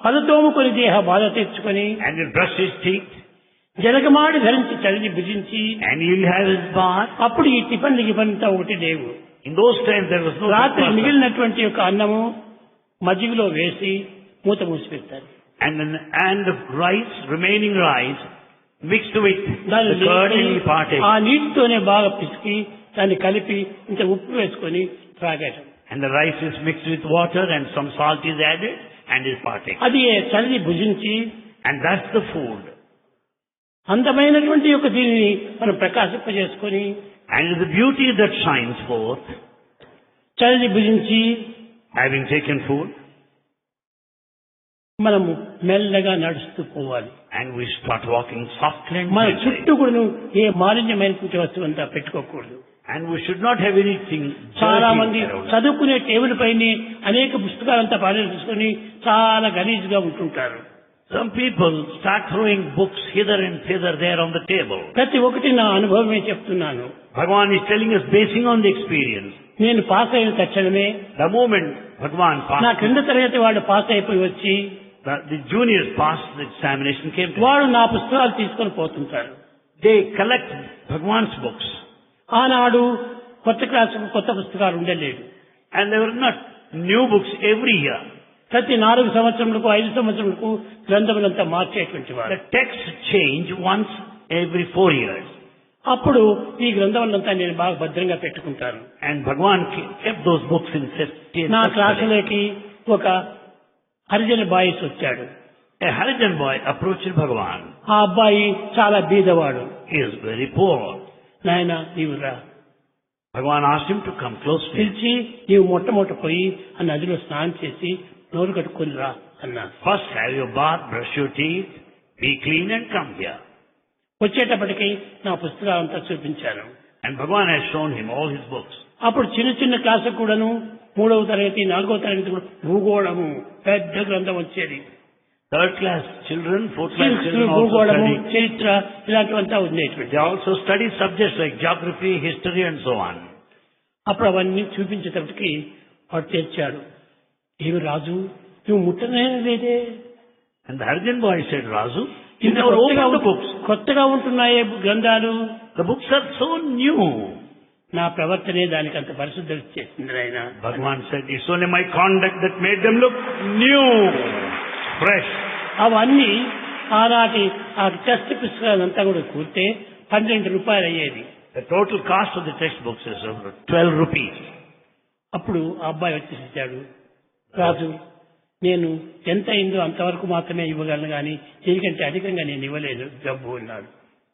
పలతోముకొని దేహ బాధ తెచ్చుకొని and he'll brush his teeth జలగమాడి ధరించి చదివి భుజించి and he'll have his bath. అప్పుడు ఈ టిఫిన్ గిఫన్తో ఒకటి లేవు. In those times there was no రాత్రి breakfast. మిగిలినటువంటి యొక్క అన్నము మజ్జిగలో వేసి మూత మూసి పెడతారు. And the rice, remaining rice, mixed with దాన్ని the curd and he partake. ఆ నీటితోనే బాగా పిసికి దాన్ని కలిపి ఇంత ఉప్పు వేసుకొని త్రాగటం. And the rice is mixed with water and some salt is added and is partake. అది చల్లి భుజించి And that's the food. అందమైనటువంటి యొక్క దీనిని మనం ప్రకాశింపజేసుకొని And the beauty that shines forth, చల్లి భుజించి having taken food, మనము మెల్లగా నడుస్తూ పోవాలి. and we start walking softly and మన gently. చుట్టూ కూడా ఏ మాలిన్యమైనటువంటి వస్తువు అంతా పెట్టుకోకూడదు. And we should not have anything చాలా మంది dirty around us. చదువుకునే టేబుల్ పైన అనేక పుస్తకాలంతా పారేసుకొని చాలా గలీజ్గా ఉంటుంటారు. Some people start throwing books hither and thither there on the table. ప్రతి ఒక్కటి నా అనుభవమే చెప్తున్నాను. Bhagavan is telling us basing on the experience. నేను పాస్ అయిన తక్షణమే The moment Bhagavan నా passed, క్రింద తరగతి వాడు పాస్ అయిపోయి వచ్చి the juniors passed the examination came to వాడు నా పుస్తకాలు తీసుకొని పోతుంటారు. They collect Bhagavan's books. ఆనాడు కొత్త క్లాసుకు కొత్త పుస్తకాలు ఉండలేదు. And there were not new books every year. ప్రతి 4 సంవత్సరములకు 5 సంవత్సరములకు గ్రంథములంతా మార్చేటువంటి వారు. The texts change once every 4 years. అప్పుడు ఈ గ్రంథములంతా నేను బాగా భద్రంగా పెట్టుకుంటాను. And Bhagavan kept those books in safety. నా క్లాసులోకి ఒక హరిజన బాయిస్ వచ్చాడు. A Harijan boy approached Bhagavan. ఆ అబ్బాయి చాలా బీదవాడు. He is very poor. నాయన నీవు రా. Bhagavan asked him to come close to him. పిలిచి నీవు మొట్టమొదట పోయి ఆ నదిలో స్నానం చేసి నోరు కట్టుకొని రా అన్నాను. First have your bath, brush your teeth, be clean and come here. వచ్చేటప్పటికి నా పుస్తకాలంతా చూపించాను. And Bhagavan has shown him all his books. అప్పుడు చిన్న చిన్న క్లాసుకు కూడాను 3వ తరగతి 4వ తరగతి కూడా భూగోళము పెద్ద గ్రంథం వచ్చేది. 3rd class children, 4th class children also భూగోళము study. చరిత్ర ఇలాంటివంతా ఉండేటువంటి. They also study subjects like geography, history and so on. అప్పుడు అవన్నీ చూపించేటప్పటికి వాడు తెచ్చాడు. ఏమి రాజు నువ్వు ముట్టనే లేదే. And the Harijan boy said, Razu, you ఇంత never opened the books. కొత్తగా ఉంటున్నాయే గ్రంథాలు. The books are so new. నా ప్రవర్తనే దానికి అంత పరిశుద్ధి చేసింది ఆయన. Bhagavan said, it's only my conduct that made them look new, fresh. అవన్నీ ఆనాటి ఆ టెక్స్ట్ పుస్తకాలంతా కూడా కూర్తే 12 రూపాయలు అయ్యేది. The total cost of the textbooks is 12 rupees. అప్పుడు ఆ అబ్బాయి వచ్చేసాడు. రాజు నేను ఎంత అయిందో అంతవరకు మాత్రమే ఇవ్వగలను కానీ దీనికంటే అధికంగా నేను ఇవ్వలేను డబ్బు అన్నాడు.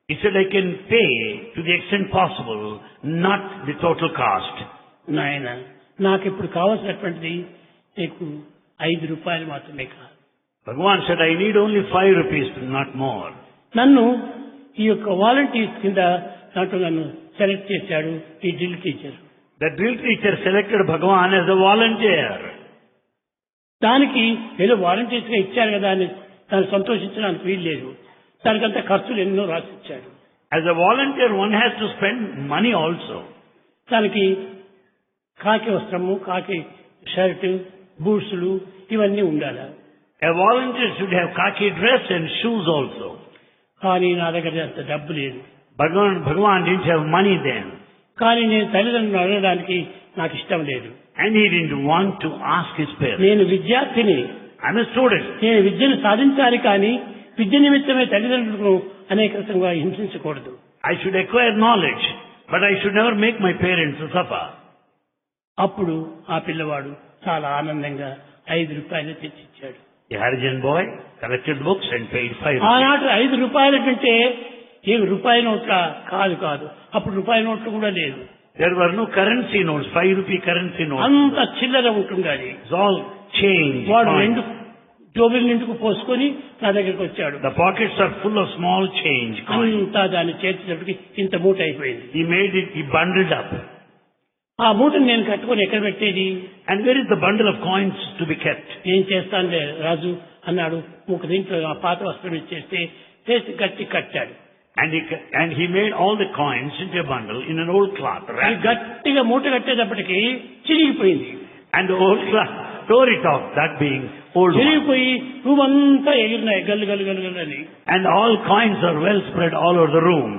He said, I can pay to the extent possible, not the total cost. నాయన నాకు ఇప్పుడు కావాల్సినటువంటిది నీకు 5 రూపాయలు మాత్రమే కాదు. Bhagavan said, I need only 5 rupees, not more. నన్ను ఈ యొక్క వాలంటీర్స్ కింద దాంట్లో నన్ను సెలెక్ట్ చేశాడు ఈ drill teacher. The drill teacher selected Bhagavan as a volunteer. దానికి ఏదో వాలంటీర్స్ గా ఇచ్చారు కదా అని దాన్ని సంతోషించడానికి వీలు లేదు. దానికంతా ఖర్చులు ఎన్నో రాసిచ్చాడు. As a volunteer, one has to spend money also. దానికి కాకి వస్త్రము, కాకి షర్ట్, బూట్స్లు ఇవన్నీ ఉండాలి. A volunteer should have khaki dress and shoes also. కానీ నా దగ్గర అంత డబ్బు లేదు. Bhagavan didn't have money then. కానీ నేను తల్లిదండ్రులను అడగడానికి నాకు ఇష్టం లేదు. And he didn't want to ask his parents. నేను విద్యార్థిని. I'm a student. నేను విద్యను సాధించాలి కానీ విద్య నిమిత్తమే తల్లిదండ్రులను అనేక రకంగా హింసించకూడదు. I should acquire knowledge, but I should never make my parents suffer. అప్పుడు ఆ పిల్లవాడు చాలా ఆనందంగా 5 రూపాయలు తెచ్చిచ్చాడు. The Harijan boy collected books and paid 5 rupees. ఆనాటి 5 రూపాయలు కంటే ఏమి రూపాయి నోట్ల కాదు. అప్పుడు రూపాయి నోట్లు కూడా లేదు. There were no currency notes, 5 rupee currency notes. అంత చిల్లర ఉంటుండాలి. It's all change. వాడు coins. 2 జోబుల నిండుకు పోసుకొని నా దగ్గరికి వచ్చాడు. The pockets are full of small change. coins. అంతా దాన్ని చేర్చేటప్పటికి ఇంత మూట అయిపోయింది. He bundled up. ఆ మూటను నేను కట్టుకొని ఎక్కడ పెట్టేది? And where is the bundle of coins to be kept? ఏం చేస్తానులే రాజు అన్నాడు. ఒక దీంట్లో ఆ పాత వస్త్రం ఇచ్చేస్తే చేసి గట్టి కట్టాడు. And he made all the coins into a bundle in an old cloth. అది గట్టిగా మూట కట్టేటప్పటికి చిరిగిపోయింది. And the old cloth tore it off, that being old one. చిరిగిపోయి రూమ్ అంతా ఎగిరినాయి గల్లు అని. And all coins are well spread all over the room.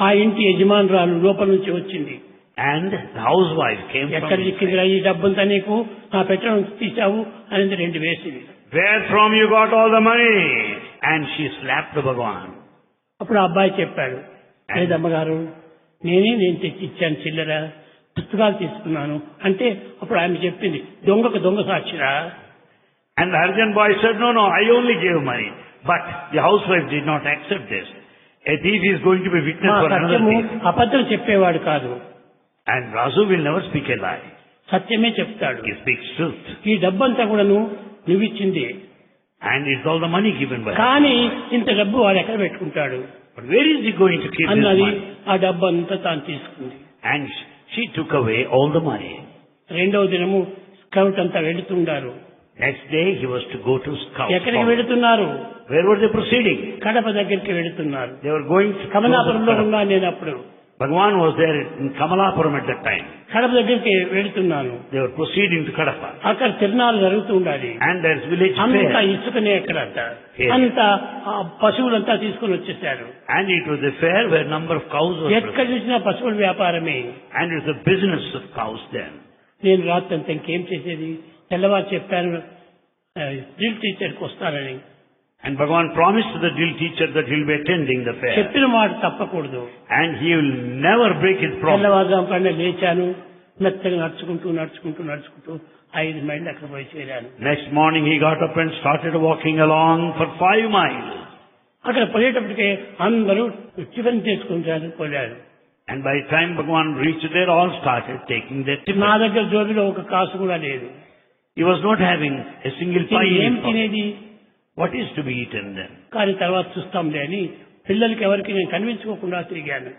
ఆ ఇంటి యజమానురాలు లోపల నుంచి వచ్చింది. And the housewife came from ఎక్కడ his చిక్కిందిరా ఈ డబ్బంతా నీకు నా పెట్టడం తీసావు అనేది 2 వేసింది. Where from you got all the money? And she slapped Bhagavan. అప్పుడు ఆ అబ్బాయి చెప్పాడు, లేదమ్మగారు నేను తెచ్చి ఇచ్చాను చిల్లర, పుస్తకాలు తీసుకున్నాను అంటే అప్పుడు ఆమె చెప్పింది దొంగకు దొంగ సాక్షిరా. And the Arjan boy said, no, I only gave money. But the housewife did not accept this. A thief is going to be witness for another సత్యము thief. అబద్ధం చెప్పేవాడు కాదు, And Razu will never speak a lie. సత్యమే చెప్తాడు. He speaks truth. ఈ డబ్బంతా కూడాను నువ్విచ్చింది, And it's all the money given by him. కానీ ఇంత డబ్బు వాడు ఎక్కడ పెట్టుకుంటాడు But where is he going to keep this అన్నది money? ఆ డబ్బు అంతా తాను తీసుకుంది. And she took away all the money. రెండవ దినము స్కౌట్ అంతా వెళుతుండారు. Next day he was to go to scout. ఎక్కడికి వెళుతున్నారు? Where were they proceeding? Kadapa దగ్గరికి వెళుతున్నారు. They were going to కమలాపురంలో ఉన్నాను నేను అప్పుడు. Bhagavan was there in Kamalapuram at that time. Kadapa దగ్గరికి వెళుతున్నాను. They were proceeding to Kadapa. అక్కడ తిరునాళ్ళు జరుగుతూ ఉండాలి. And there's village అంతా fair. ఇసుకనే అక్కడంతా Yes. అంతా ఆ పశువులంతా తీసుకుని వచ్చేసారు. And it was a fair where number of cows were ఎక్కడ present. చూసినా పశువుల వ్యాపారమే. And it was a business of cows then. నేను రాత్రంతా ఇంకేం చేసేది, తెల్లవారు చెప్పాను డ్రిల్ టీచర్కి వస్తానని. And Bhagavan promised to the drill teacher that he'll be attending the fair. చెప్పిన మాట తప్పకూడదు. And he will never break his promise. తెల్లవారుజాము కన్నా లేచాను, మెత్తగా నడుచుకుంటూ 5 మైళ్ళు అక్కడ పోయి చేరాను. Next morning he got up and started walking along for 5 miles. అక్కడ పోయేటప్పటికే అందరూ టిఫిన్ చేసుకుంటారు పోయారు. And by the time Bhagavan reached there, all started taking their నా tiffin. దగ్గర జోబిలో ఒక కాసు కూడా లేదు. He was not having a single pie in ఏం his pocket. తినేది? What is to be eaten then? కానీ తర్వాత చూస్తాంలే అని పిల్లలకి ఎవరికి నేను కనిపించుకోకుండా తిరిగాను.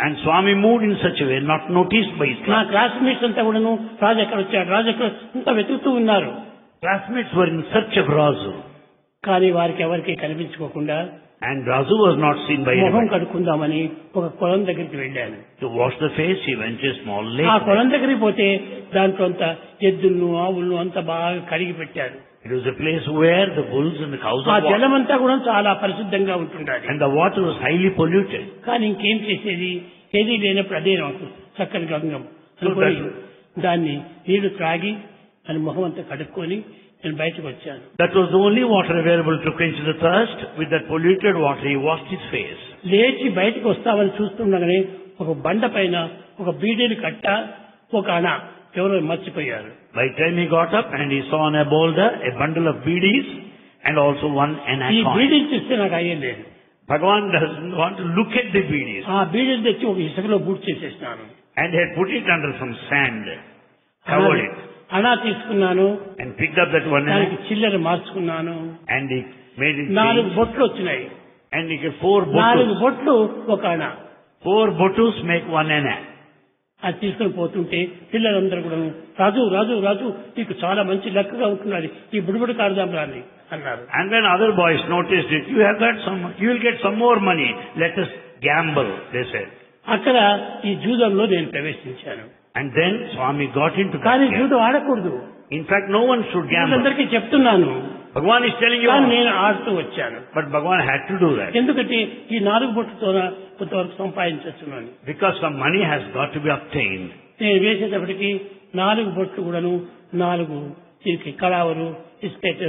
And Swami moved in such a way, not noticed by his నా class. క్లాస్మేట్స్ అంతా కూడాను రాజు ఎక్కడ వచ్చాడు, రాజు ఎక్కడ అంతా వెతుకుతూ ఉన్నారు. Classmates were in search of Razu. కానీ వారికి ఎవరికి కనిపించుకోకుండా And Razu was not seen by మొహం anybody. కడుక్కుందామని ఒక కొలం దగ్గరికి వెళ్ళాను. To wash the face, he went to a small ఆ lake. కొలం దగ్గరికి పోతే దాంట్లో అంతా ఎద్దులను ఆవులను అంతా బాగా కడిగి పెట్టారు. It was a place where the bulls and the cows ఆ are walking. జలం అంతా కూడా చాలా పరిశుద్ధంగా ఉంటుండాలి. And the water was highly polluted. కానీ ఇంకేం చేసేది, ఏదీ లేనప్పుడు అదే నాకు చక్కని గంగం అనుకొని దాన్ని నీళ్లు త్రాగి అని మొహం అంతా కడుక్కొని నేను బయటకు వచ్చాను. That was the only water available to quench the thirst. With that polluted water, he washed his face. లేచి బయటకు వస్తామని చూస్తుండగానే ఒక బండ పైన ఒక బీడీలు కట్ట, ఒక అణ ఎవరో మర్చిపోయారు. By the time he got up and he saw on a boulder a bundle of beedies and also one ఈ anna coin. బీడీలు చూస్తే నాకు అయ్యలేదు. Bhagavan doesn't want to look at the beedies. ఆ బీడీలు తెచ్చి ఒక ఇసుకలో బూట్ చేసేసినాను. And had put it under some sand, covered it, అణా తీసుకున్నాను, and picked up that one దానికి anna, చిల్లర మార్చుకున్నాను. and he made it 4 change. బొట్లు వచ్చినాయి. And he got 4 4 botus. బొట్లు ఒక అణ. 4 botus make 1 anna. అది తీసుకుని పోతుంటే పిల్లలందరూ కూడా రాజు రాజు రాజు నీకు చాలా మంచి లెక్కగా ఉంటున్నది, ఈ బుడిబుడి కారుదాం రాని అన్నారు. And when other boys noticed it, you will get some more money. Let us gamble, they said. అక్కడ ఈ జూదంలో నేను ప్రవేశించాను. And then Swami got into that కానీ game. జూదం ఆడకూడదు. In fact, no one should gamble. అందరికీ చెప్తున్నాను, Bhagavan is telling you కానీ all. నేను ఆడుతూ వచ్చాను. But Bhagavan had to do that. ఎందుకంటే ఈ 4 బొట్టుతో కొంతవరకు సంపాదించొచ్చున్నాను. Because some money has got to be obtained. నేను వేసేటప్పటికి 4 బొట్లు కూడాను 4 దీనికి కళావరు, ఇస్కెట్,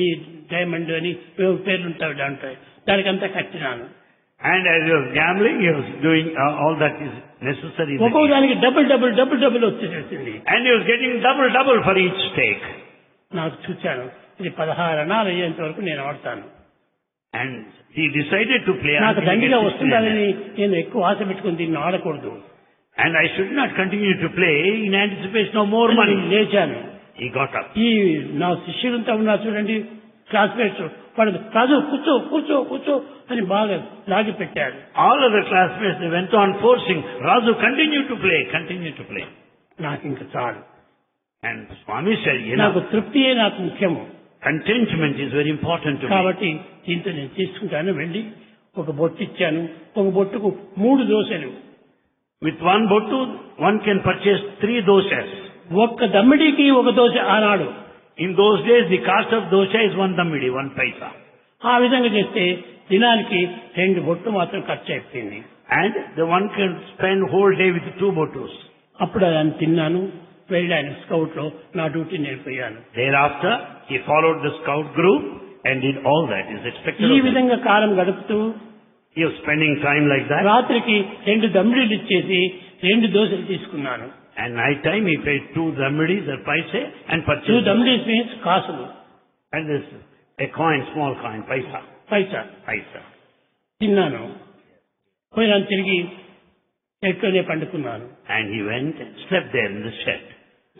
ఈ డైమండ్ అని పేర్లు ఉంటాయి దాంట్లో, దానికంతా కట్టినాను. And as he was gambling, he was doing all that is necessary. in the ఒక్కో game. దానికి double వచ్చేసేసింది. And he was getting double for each stake. నాకు చూచాను, ఇది 16 అణాలు అయ్యేంత వరకు నేను ఆడతాను. And he decided to play నాకు until he దండిగా gets 16 వస్తుందని నేను ఎక్కువ ఆశ పెట్టుకుని దీన్ని ఆడకూడదు. And I should not continue to play in anticipation of more అని money. లేచాను. He got up. ఈ నా శిష్యులంతా ఉన్నారు చూడండి, క్లాస్మేట్స్, వాడు రాజు కూర్చో కూర్చో కూర్చో అని బాగా లాగి పెట్టారు. All other classmates, they went on forcing, Razu, continue to play. నాకు ఇంకా చాలు, And Swami said, నాకు తృప్తియే నాకు ముఖ్యము. contentment is very important to me. కాబట్టి దీంతో నేను తీసుకుంటాను. వెళ్ళి ఒక బొట్టు ఇచ్చాను. ఒక బొట్టుకు 3 దోశలు. With one bottu, one can purchase 3 doshas. ఒక్క దమ్మిడికి ఒక దోశ ఆనాడు. In those days, the cost of dosha is 1 dammidi, 1 paisa. ఆ విధంగా చేస్తే దినానికి 2 బొట్టు మాత్రం ఖర్చు అయిపోయింది. And the one can spend whole day with 2 botus. అప్పుడు ఆయన తిన్నాను, వెళ్ళి ఆయన స్కౌట్ లో నా duty నేర్పోయాను. Thereafter, he followed the scout group and did all that is expected ఈ of him. విధంగా కాలం గడుపుతూ He was spending time like that. రాత్రికి 2 దమ్మిడీలు ఇచ్చేసి 2 దోశలు తీసుకున్నాను. And night time he paid 2 dhammadis or paise and 2 purchased. దమ్మిడీస్ means కాసులు, And this a coin, small coin, paisa. Paisa Paisa. తిన్నాను. పోయినా తిరిగి ఎట్లోనే పండుకున్నాను. And he went and slept there in the shed.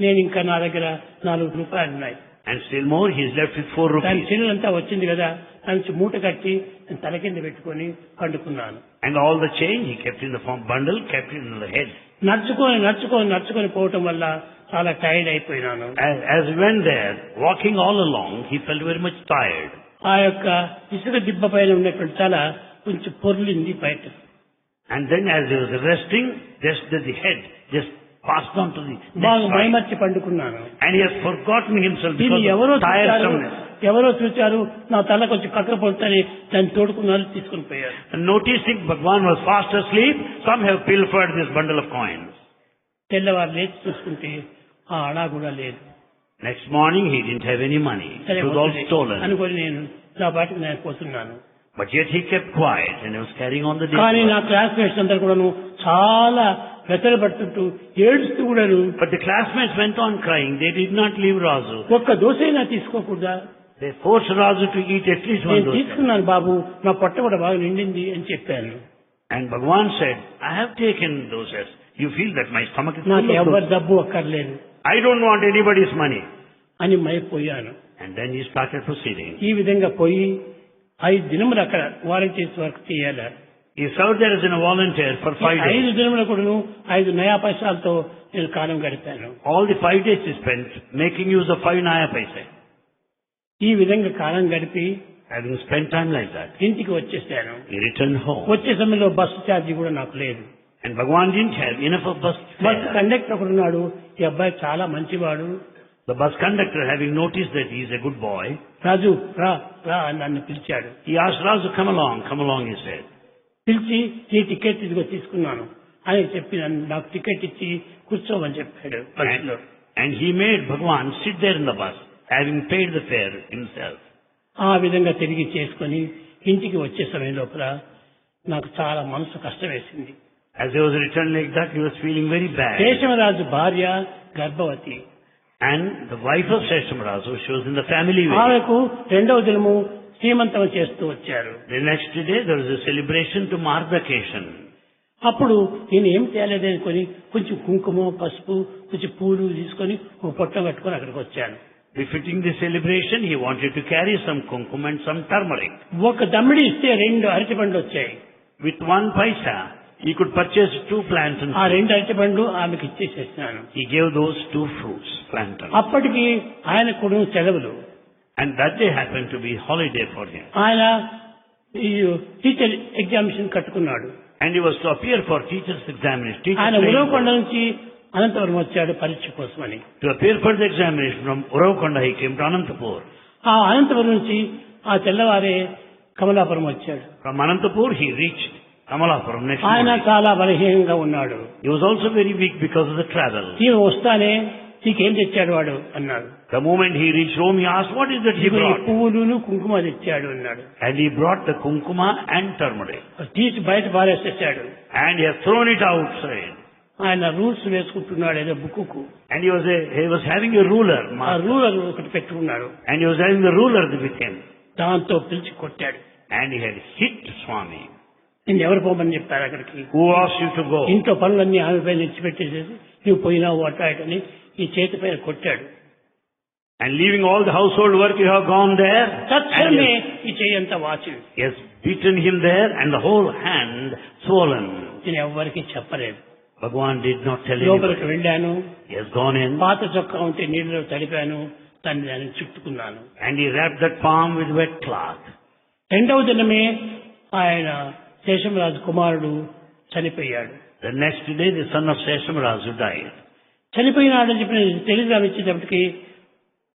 నేను ఇంకా నా దగ్గర 4 రూపాయలు ఉన్నాయి. And still more, he is left with 4 దాని rupees. చెల్లెలంతా వచ్చింది కదా, దాని మూట కట్టి నేను తల కింద పెట్టుకొని పండుకున్నాను. And all the change he kept in the form bundle, kept it in the head. నడుచుకొని పోవటం వల్ల చాలా tired అయిపోయినాను. As he went there, walking all along, he felt very much tired. ఆ యొక్క ఇసుక దిబ్బ పైన ఉన్నటువంటి తల కొంచెం పొర్లింది బయట. And then as he was resting, just the head just passed on to the బాగా next side. మైమర్చి పండుకున్నాను. And he has forgotten himself దీన్ని because ఎవరో of tiresomeness. చూచారు, నా తల కొంచెం పక్కన పడుతుంది, దాన్ని తోడుకున్నారు, తీసుకుని పోయారు. And noticing Bhagwan was fast asleep, some have pilfered this bundle of coins. తెల్లవారు లేచి చూసుకుంటే ఆ అడా కూడా లేదు. Next morning he didn't have any money. It was all stolen. అనుకొని నేను నా బాటికి నేను పోతున్నాను. But yet he kept quiet and he was carrying on the day. కానీ నా క్లాస్మేట్స్ అందరు కూడాను చాలా వెతలబడుతుంటూ ఏడుస్తూ కూడాను, But the classmates went on crying. They did not leave Razu. ఒక్క దోశైనా తీసుకోకూడదా? They forced Razu to eat at least one నేను dosa. తీసుకున్నాను బాబు, నా పొట్ట కూడా బాగా నిండింది అని చెప్పాను. And Bhagwan said, I have taken dosas. You feel that my stomach is full నాకు of ఎవరి dosas. డబ్బు అక్కర్లేదు I don't want anybody's money. అని మైపోయాను. And then he started proceeding. ఈ విధంగా పోయి 5 దినములు అక్కడ వాలంటీర్స్ వర్క్ చేయాలి. He served there as a volunteer for 5 days. 5 దినముల కూడాను 5 నయా పైసలతో నేను కాలం గడిపాను. All the 5 days he spent making use of 5 naya paise. ఈ విధంగా కాలం గడిపి Having spent time like that, ఇంటికి వచ్చేసాను. he returned home. వచ్చే సమయంలో బస్సు ఛార్జీ కూడా నాకు లేదు. And Bhagwan didn't have enough of bus bus fare. Conductor ఒకడు ఉన్నాడు, ఈ అబ్బాయి చాలా మంచివాడు, The bus conductor, having noticed that he is a good boy, రాజు రా రా అని నన్ను పిలిచాడు. he asked Razu, come along, he said. పిలిచి నీ టికెట్ ఇదిగో తీసుకున్నాను అని చెప్పి నాకు టికెట్ ఇచ్చి కూర్చోమని చెప్పాడు బస్సులో. And he made Bhagwan sit there in the bus, having paid the fare himself. ఆ విధంగా తిరిగి చేసుకొని ఇంటికి వచ్చే సమయం లోపల నాకు చాలా మనసు కష్టం వేసింది. As he was returning like that, he was feeling very bad. Keshavaraju భార్య గర్భవతి. And the wife of Seshamarazu, she was in the family way. ఆమెకు 2వ దినము శ్రీమంతం చేస్తూ వచ్చారు. The next day, there was a celebration to mark the occasion. అప్పుడు నేను ఏం చేయలేదని కొని కొంచెం కుంకుమ, పసుపు, కొంచెం పూలు తీసుకొని ఒక పొట్ట కట్టుకొని అక్కడికి వచ్చాను. Befitting the celebration, he wanted to carry some kumkum and some turmeric. ఒక దమ్మిడి ఇస్తే 2 అరటిపండ్లు వచ్చాయి. With 1 paisa, he could purchase 2 plantains. ఆ 2 అరటిపండ్లు ఆమెకి ఇచ్చేసేసాను. He gave those 2 fruits, plantains. అప్పటికి ఆయన కూడా సెలవులు. And that day happened to be holiday for him. ఆయన ఈ టీచర్ ఎగ్జామినేషన్ కట్టుకున్నాడు. And he was to appear for teacher's examination. ఆయన ఉరవకొండ నుంచి అనంతపురం వచ్చాడు పరీక్ష కోసమని. To appear for the examination from Uravkonda, he came to Anantapur. ఆ అనంతపురం నుంచి ఆ తెల్లవారే కమలాపురం వచ్చాడు. From Anantapur, he reached Kamalapuram next ఆయన morning. చాలా బలహీనంగా ఉన్నాడు. He was also very weak because of the travel. ఈమె వస్తానే నీకేం తెచ్చాడు వాడు అన్నాడు. The moment he reached home, he asked, what is that he ఇదిగో ఈ brought? పువ్వులును కుంకుమ తెచ్చాడు అన్నాడు. And he brought the kumkuma and turmeric. తీసి బయట పారేసేసాడు. And he has thrown it outside. ఆయన రూల్స్ వేసుకుంటున్నాడు ఏదో book. And he was having a ruler. ఆ రూలర్ ఒకటి పెట్టుకున్నాడు. And he was having the ruler with him. దాంతో పిలిచి కొట్టాడు. And he had hit Swami. నేను ఎవరు పోమని చెప్పారు అక్కడికి. Who asked you to go? ఇంట్లో పనులన్నీ ఆమె పైన ఇచ్చిపెట్టేసేసి నువ్వు పోయినావు అటాటని ఈ చేతి పైన కొట్టాడు. And leaving all the household work, you have gone there. తక్షణమే ఈ చెయ్యంతా వాచి. He has beaten him there and the whole hand swollen. నేను ఎవరికి చెప్పలేదు. Bhagwan did not tell లోపలికి anybody. వెళ్ళాను. He has gone in. పాత చొక్కా ఉంటే నీళ్ళలో తడిపాను, దాన్ని చుట్టుకున్నాను. And he wrapped that palm with wet cloth. 2వ దినమే ఆయన శేషమరాజు కుమారుడు చనిపోయాడు. The next day, the son of Seshamarazu died. చనిపోయినాడని చెప్పిన టెలిగ్రామ్ ఇచ్చేటప్పటికి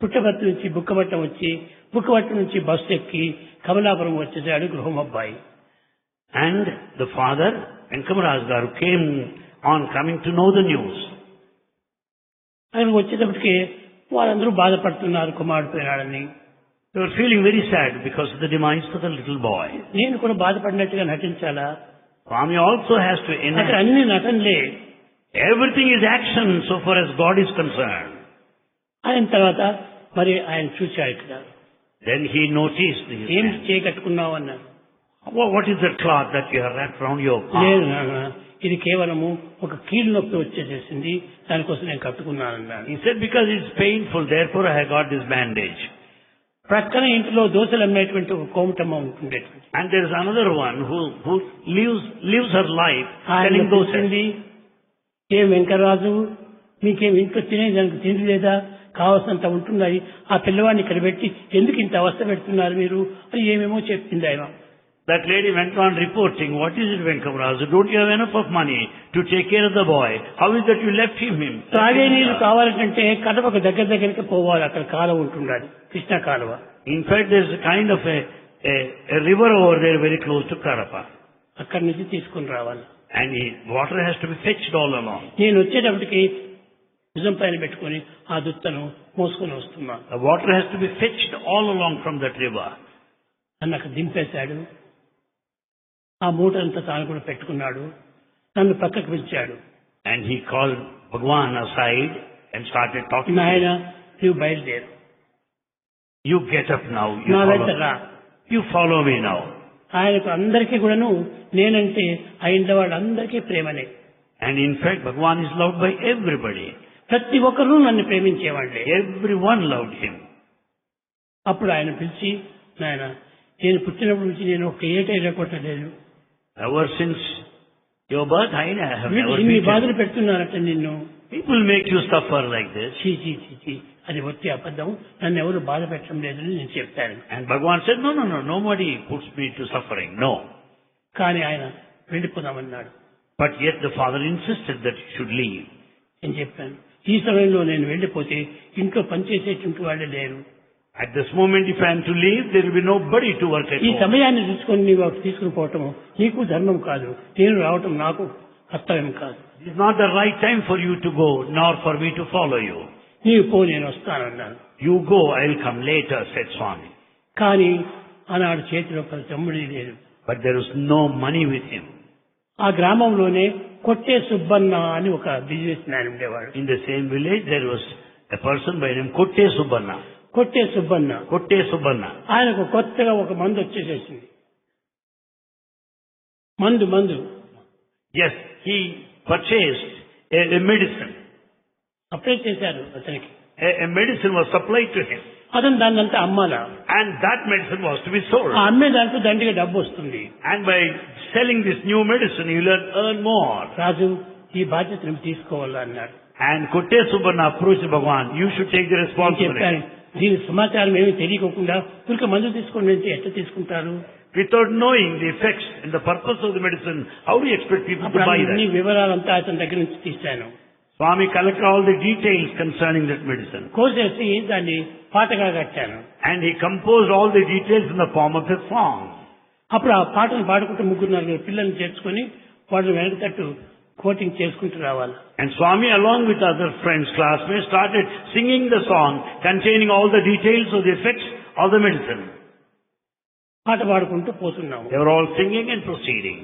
పుట్టపర్తి నుంచి బుక్కపట్నం వచ్చి బుక్కపట్నం నుంచి బస్సు ఎక్కి కమలాపురం వచ్చేసాడు గృహం అబ్బాయి. And the father when Kamaraj Garu came on coming to know the news, ఆయనకు వచ్చేటప్పటికి వాళ్ళందరూ బాధపడుతున్నారు కుమారుడు పోయినాడని. they were feeling very sad because of the demise of the little boy. నేను కూడా బాధపడినట్టుగా నటించాలా? Swami also has to అక్కడ enact. అన్ని నటనలే. Everything is action so far as God is concerned. ఆయన తర్వాత మరి ఆయన చూశాడు ఇక్కడ. Then he noticed his ఏం hand. చేయగట్టుకున్నావు అన్నారు. What is that cloth that you have wrapped around your లేదు arm? నాన్న, ఇది కేవలము ఒక కీలు నొప్పి వచ్చేసేసింది, దానికోసం నేను కట్టుకున్నాను అన్నాను. He said, because it's painful, therefore I have got this bandage. ప్రక్కన ఇంటిలో దోశలు అమ్మేటువంటి ఒక కోమటమ్మ ఉంటుండేటువంటి And there is another one who lives her life ఆయన telling those. కూర్చుంది, ఏం వెంకరాజు మీకేం ఇంట్లో తినేదానికి తిండి లేదా, కావాల్సినంత ఉంటున్నాయి, ఆ పిల్లవాడిని ఇక్కడ పెట్టి ఎందుకు ఇంత అవస్థ పెడుతున్నారు మీరు అని ఏమేమో చెప్పింది ఆయన. That lady went on reporting, what is it, Venkamaraju? Don't you have enough of money to take care of the boy? How is that you left him? తాగే నీళ్లు కావాలంటే కడపకు దగ్గరికి పోవాలి, అక్కడ కాలువ ఉంటుండాలి, కృష్ణా కాలువ. In fact, there is a kind of a river over there very close to Kadapa. అక్కడి నుంచి తీసుకుని రావాలి. And water has to be fetched all along. నేను వచ్చేటప్పటికి భుజం పైన పెట్టుకుని ఆ దుత్తను మోసుకొని వస్తున్నాను. The water has to be fetched all along from that river. నన్ను అక్కడ దింపేశాడు. ఆ మూటంతా తాను కూడా పెట్టుకున్నాడు. నన్ను పక్కకు పిలిచాడు. And he called Bhagwan aside and started talking to నాయన him. నువ్వు బయలుదేరు, You get up now. నా వెంట రా. You follow me now. ఆయనకు అందరికీ కూడాను నేనంటే ఆ ఇంట్లో వాళ్ళందరికీ ప్రేమనే. And in fact, Bhagwan is loved by everybody. ప్రతి ఒక్కరూ నన్ను ప్రేమించేవాళ్ళే. Everyone loved him. అప్పుడు ఆయన పిలిచి, నాయన నేను పుట్టినప్పటి నుంచి నేను ఒక ఏటైనా కొట్టలేదు, Ever since your birth, I have never ఇన్ని beaten. బాధలు పెడుతున్నారట నిన్ను. People make you suffer like this. చీ చీ చీ చీ, అది వచ్చే అబద్ధం, నన్ను ఎవరు బాధ పెట్టడం లేదని నేను చెప్తాను. And Bhagwan said, no, nobody puts me to suffering, no. కానీ ఆయన వెళ్ళిపోదామన్నాడు. But yet the father insisted that he should leave. నేను చెప్పాను, ఈ సమయంలో నేను వెళ్ళిపోతే ఇంట్లో పనిచేసేటువంటి వాళ్ళే లేరు. At this moment, if I am to leave, there will be nobody to work at ఈ home. సమయాన్ని తీసుకొని నీవు తీసుకుని పోవటం నీకు ధర్మం కాదు, నేను రావటం నాకు కర్తవ్యం కాదు. It is not the right time for you to go, nor for me to follow you. నీవు పో, నేను వస్తానన్నాను. You go, I will come later, said Swami. కానీ ఆనాడు చేతిలో ఒక తమ్ముడి లేదు. But there was no money with him. ఆ గ్రామంలోనే కొట్టే సుబ్బన్న అని ఒక బిజినెస్ మ్యాన్ ఉండేవాడు. In the same village, there was a person by name Kotte Subbanna. కొట్టే సుబ్బన్న. Kotte Subbanna. ఆయనకు కొత్తగా ఒక మందు వచ్చేసేసింది. మందు Yes, he purchased a medicine. Apply చేశారు అతనికి. A medicine was supplied to him. అతను దాన్నంతా అమ్మాలా. And that medicine was to be sold. ఆ అమ్మే దాంట్లో దండిగా డబ్బు వస్తుంది. And by selling this new medicine, you will earn more. రాజు ఈ బాధ్యతను తీసుకోవాలా అన్నాడు. And Kotte Subbanna approached Bhagwan, you should take the నేను responsibility. చెప్పాను, దీని సమాచారం ఏమీ తెలియకుండా ఊరికే మందు తీసుకోండి అంటే ఎట్లా తీసుకుంటారు? Without knowing the effects and the purpose of the medicine, how do you expect people to అప్పుడు buy అన్ని that? వివరాలంతా అతని దగ్గర నుంచి తీశాను. Swami collected all the details concerning that medicine. కోసేసి దాన్ని పాటగా కట్టాను. And he composed all the details in the form of a song. అప్పుడు ఆ పాటను పాడుకుంటూ 3-4 పిల్లల్ని చేర్చుకొని వాళ్ళు వెనక తట్టు కోటింగ్ చేసుకుంటూ రావాలి. And Swami, along with other friends, classmates, started singing the song containing all the details of the effects of the medicine. పాట పాడుకుంటూ పోతున్నాము. They were all singing and proceeding.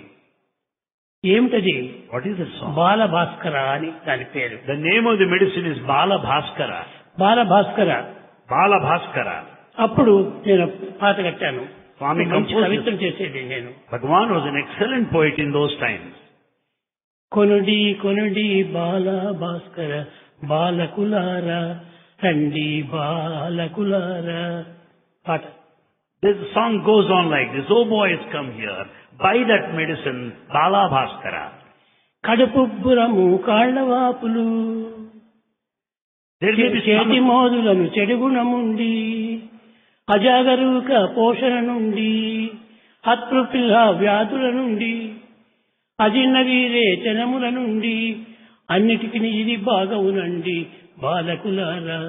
ఏమిటది? What is the song? బాల భాస్కర అని దాని పేరు. The name of the medicine is Bala Bhaskara. Bala Bhaskara. Bala Bhaskara. అప్పుడు నేను పాట కట్టాను. Swami మంచి composed కవిత్వం this. చేసేది నేను. Bhagwan was an excellent poet in those times. కొనుడి కొనుడి బాల భాస్కర బాలకులారా రండి బాలకులారా పాట. This song goes on like this. Oh boys, come here. Buy that medicine, Bala Bhaskara. కడుపుబ్బురము కాళ్ళవాపులు There may be చేతి stomach, మోదులను చెడుగుణముండి అజాగరూక పోషణ నుండి అతృపిల్ల వ్యాధుల నుండి అజిన్న వీరేచనముల నుండి అన్నిటికీ ఇది బాగవునండి బాలకులారా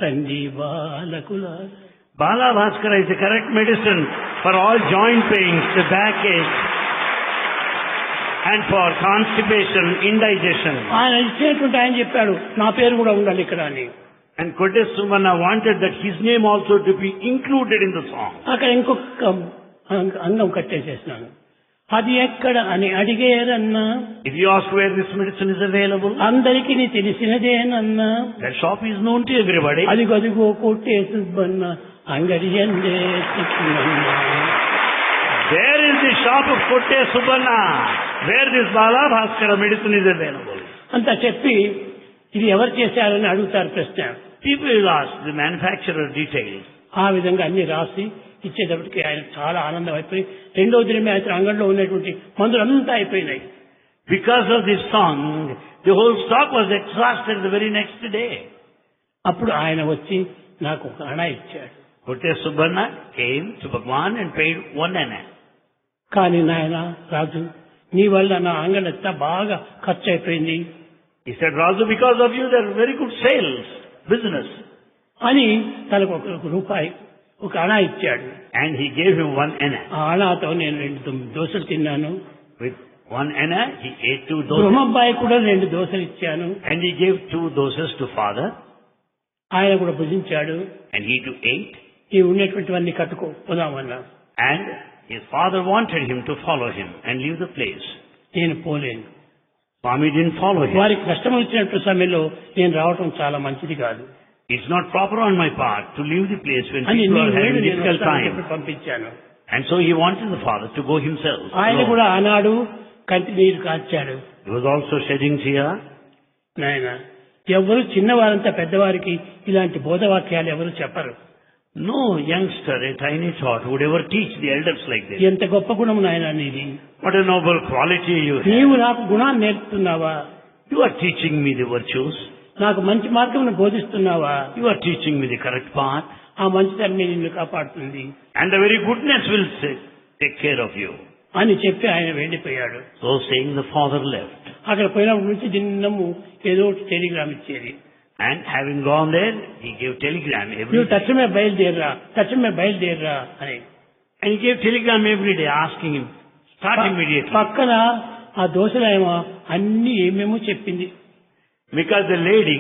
రండి బాలకులారా. Bala Bhaskara is the correct medicine for all joint pains, the backache. and for constipation, indigestion. ఆయన ఇచ్చినటువంటి ఆయన చెప్పాడు నా పేరు కూడా ఉండాలి ఇక్కడ అని. And Kote Subarna wanted that his name also to be included in the song. అక్కడ ఇంకొక అంగం కట్టేసేసినాను. అది ఎక్కడ అని అడిగేరన్నా, If you ask where this medicine is available, అందరికీ నీ తెలిసినదేనన్నా, that shop is known to everybody. అదిగో కొట్టే సుబ్బన్న అంగడి ఎందే చిక్కునన్నా. There is the shop of Kotte Subarna, where this Bala Bhaskara medicine is available. అంతా చెప్పి ఇది ఎవరు చేశారని అడుగుతారు ప్రశ్న. People will ask the manufacturer details. ఆ విధంగా అన్ని రాసి ఇచ్చేటప్పటికి ఆయన చాలా ఆనందం అయిపోయి రెండో దినమే ఆయన అంగడిలో ఉన్నటువంటి మందులంతా అయిపోయినాయి. Because of this song, the whole stock was exhausted the very next day. అప్పుడు ఆయన వచ్చి నాకు ఒక అణ ఇచ్చాడు. Kotte Subarna came to Bhagwan and paid 1 anna. కానీ నాయన రాజు, నీ వల్ల నా అంగడంతా బాగా ఖర్చు అయిపోయింది. He said, Raju, because of you there are very good sales, business. అని తనకు ఒక రూపాయి ఒక అణ ఇచ్చాడు. And he gave him 1 anna. ఆ అణతో నేను 2 దోశలు తిన్నాను. With 1 anna, he ate 2 doses. బ్రహ్మబ్బాయి కూడా 2 దోశలు ఇచ్చాను. And he gave 2 doses to father. ఆయన కూడా భుజించాడు. And he too ate. ఈ ఉన్నటువంటివన్నీ కట్టుకో పోదామన్నా. And his father wanted him to follow him and leave the place. నేను పోలేను. Swami didn't follow him. వారికి కష్టం వచ్చినట్టు సమయంలో నేను రావటం చాలా మంచిది కాదు It's not proper on my part to leave the place when అని people are నేను having నేను difficult వస్తానని time. చెప్పి పంపించాను. And so he wanted the father to go himself. ఆయన alone. కూడా ఆనాడు కంటి నీరు కాచాడు. He was also shedding tear. నాయన ఎవరు చిన్నవారంతా పెద్దవారికి ఇలాంటి బోధవాక్యాలు ఎవరు చెప్పరు. No youngster, a tiny tot, would ever teach the elders like this. ఎంత గొప్ప గుణం నాయన నీది. What a noble quality you have. నీవు నాకు గుణాన్ని నేర్పుతున్నావా? You are teaching me the virtues. నాకు మంచి మార్గమును బోధిస్తున్నావా? You are teaching me the correct path. ఆ మంచితనమే నిన్ను కాపాడుతుంది And the very goodness will take care of you. అని చెప్పి ఆయన వెళ్ళిపోయాడు. So saying, the father left. అక్కడ పోయినప్పటి నుంచి దిన్నము ఏదో ఒకటి టెలిగ్రామ్ ఇచ్చేది. And having gone there, he gave telegram every నువ్వు day. తక్షణమే బయలుదేరరా అని. And he gave telegram every day asking him, start immediately. పక్కన ఆ దోశలేమో అన్ని ఏమేమో చెప్పింది. Because the lady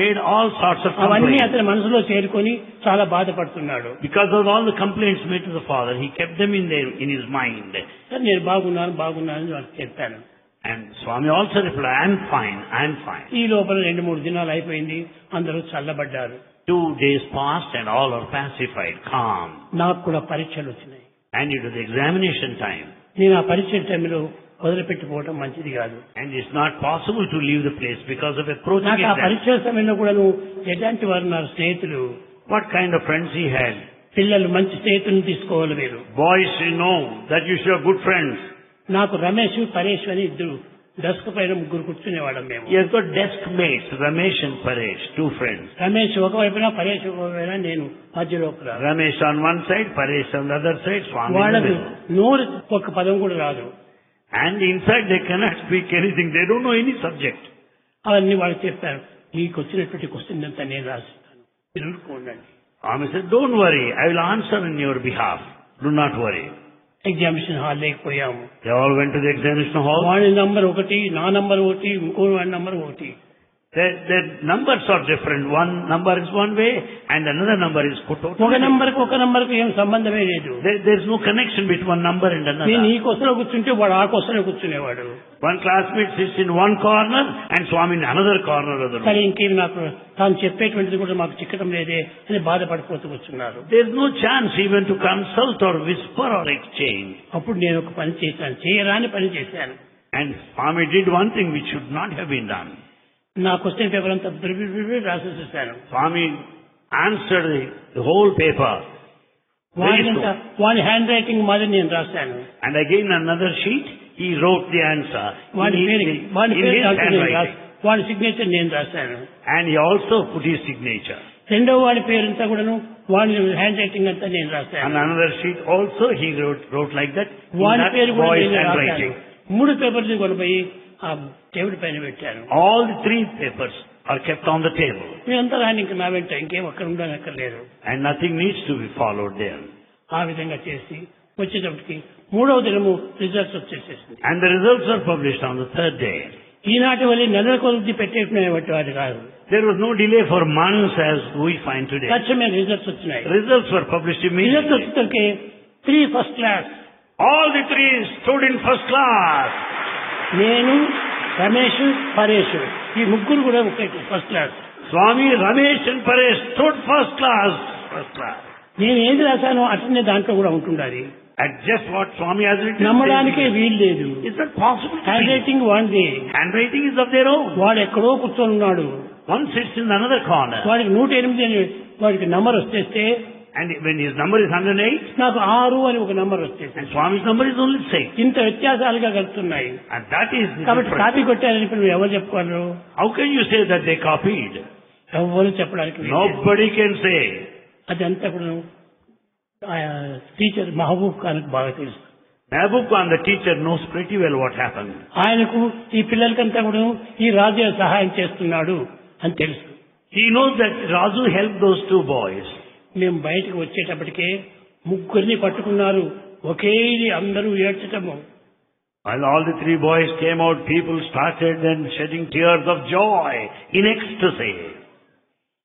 made all sorts of అవన్నీ complaints. అతని మనసులో చేరుకొని చాలా బాధపడుతున్నాడు. Because of all the complaints made to the father, he kept them in his mind. సరే నేను బాగున్నాను అని వాళ్ళకి చెప్పాను. And Swami also replied, I am fine. ఈ లోపల 2-3 దినాలు అయిపోయింది. అందరూ చల్లబడ్డారు. 2 days passed and all are pacified, calm. నాకు కూడా పరీక్షలు వచ్చినాయి. And it was examination time. నేను ఆ పరీక్ష టైంలో వదిలిపెట్టిపోవటం మంచిది కాదు. And it's not possible to leave the place because of approaching నాకు ఆ exam. పరీక్షల సమయంలో కూడా నువ్వు ఎలాంటి వారు నా స్నేహితులు, What kind of friends he had? పిల్లలు మంచి స్నేహితులను తీసుకోవాలి మీరు. Boys, you know that you should have good friends. నాకు రమేష్ పరేష్ అని 2 డెస్క్ పైన 3 కూర్చునేవాళ్ళం మేము. He has got desk mates, Ramesh and Paresh, 2 friends. Ramesh ఒకవైపున పరేష్ ఒకవైపున నేను మధ్యలో ఒకరా. Ramesh on one side, Paresh on the other side, Swami in the వాళ్ళకు middle. నోరు ఒక పదం కూడా రాదు. And inside they cannot speak anything. They don't know any subject. అవన్నీ వాళ్ళు చెప్పారు. మీకు వచ్చినటువంటి క్వశ్చన్ అంతా నేను రాసిస్తాను, మీరు ఊరుకోండి. Swami said, don't worry, I will answer in your behalf. Do not worry. Examination hall లేకపోయాము. They all went to the examination hall. వాడి నంబర్ 1, నా నంబర్ 1, ఇంకో వాడి number 1. The numbers are different. One number is one way and another number is put out. ఒక నంబర్కు ఏం సంబంధమే లేదు. There is no connection between one number and another. నేను ఈ కొసలో కూర్చుంటే వాడు ఆ కొసలో కూర్చునేవాడు. One classmate sits in one corner and Swami in another corner of the room. కానీ ఇంకేం నాకు తాను చెప్పేటువంటిది కూడా మాకు చిక్కడం లేదే అని బాధపడిపోతూ కూర్చున్నారు. There is no chance even to consult or whisper or exchange. అప్పుడు నేను ఒక పని చేశాను, చేయరాని పని చేశాను. And Swami did one thing which should not have been done. నా క్వశ్చన్ పేపర్ అంతా రాసేసేసాను. Swami answered the whole paper. వాడి హ్యాండ్ రైటింగ్ మాది నేను రాశాను. And again another sheet, he wrote the answer వాడి in పేరు his handwriting. వాడి signature నేను రాశాను. And he also put his signature. రెండో వాడి పేరంతా కూడాను వాడి హ్యాండ్ రైటింగ్ అంతా నేను And రాశాను. another sheet also he wrote like that. In వాడి that పేరు కూడా boy's నేను రాశాను. handwriting. 3 పేపర్లు కొనిపోయి ఆ టేబుల్ పైన పెట్టాను. All the 3 papers are kept on the table. మీరంతా రాని ఇంక నా వెంట ఇంకేం అక్కడ ఉండనక్కర్లేదు. And nothing needs to be followed there. ఆ విధంగా చేసి వచ్చేటప్పటికి మూడవ దినము results వచ్చేసేసింది. And the results were published on the third day. ఈనాటి వల్ల నెలల కొద్ది పెట్టేటువంటి వాటి కాదు. There was no delay for months as we find today. తక్షణమే రిజల్ట్స్ వచ్చినాయి. Results were published results immediately. వచ్చేసరికి 3 first class. All the three stood in first class. నేను, రమేష్, పరేష్ ఈ ముగ్గురు కూడా ఒకే first class. Swami, Ramesh and Paresh stood first class. First class. నేను ఏది రాశానో అట్లనే దాంట్లో కూడా ఉంటుండాలి. At just what Swami has written. నమ్మడానికే వీలు లేదు. It's not possible to hand believe. Writing వాడిది. Handwriting is of their own. వాడు ఎక్కడో కూర్చొని ఉన్నాడు. One sits in another corner. వాడికి 108 అని వాడికి నంబర్ వచ్చేస్తే And when his number is 108, నాకు 6 అని ఒక నంబర్ వచ్చేసి and Swami's number is only 6. ఇంత వ్యత్యాసాలుగా కలుగుతున్నాయి. And that is the కాబట్టి difference. కాపీ కొట్టారని ఇప్పుడు ఎవరు చెప్పుకోరు? How can you say that they copied? ఎవరు చెప్పడానికి వీలు లేదు. Nobody can say. అదంతా కూడా టీచర్ మహబూబ్ ఖాన్ బాగా తెలుసు. Mehboob Khan, the teacher, knows pretty well what happened. ఆయనకు ఈ పిల్లలకంతా కూడా ఈ రాజు సహాయం చేస్తున్నాడు అని తెలుసు. He knows that Raju helped those two boys. మేము బయటకు వచ్చేటప్పటికే ముగ్గురిని పట్టుకున్నారు. ఒకే ఇది అందరూ ఏడ్చటము. While all the three boys came out, people started then shedding tears of joy in ecstasy.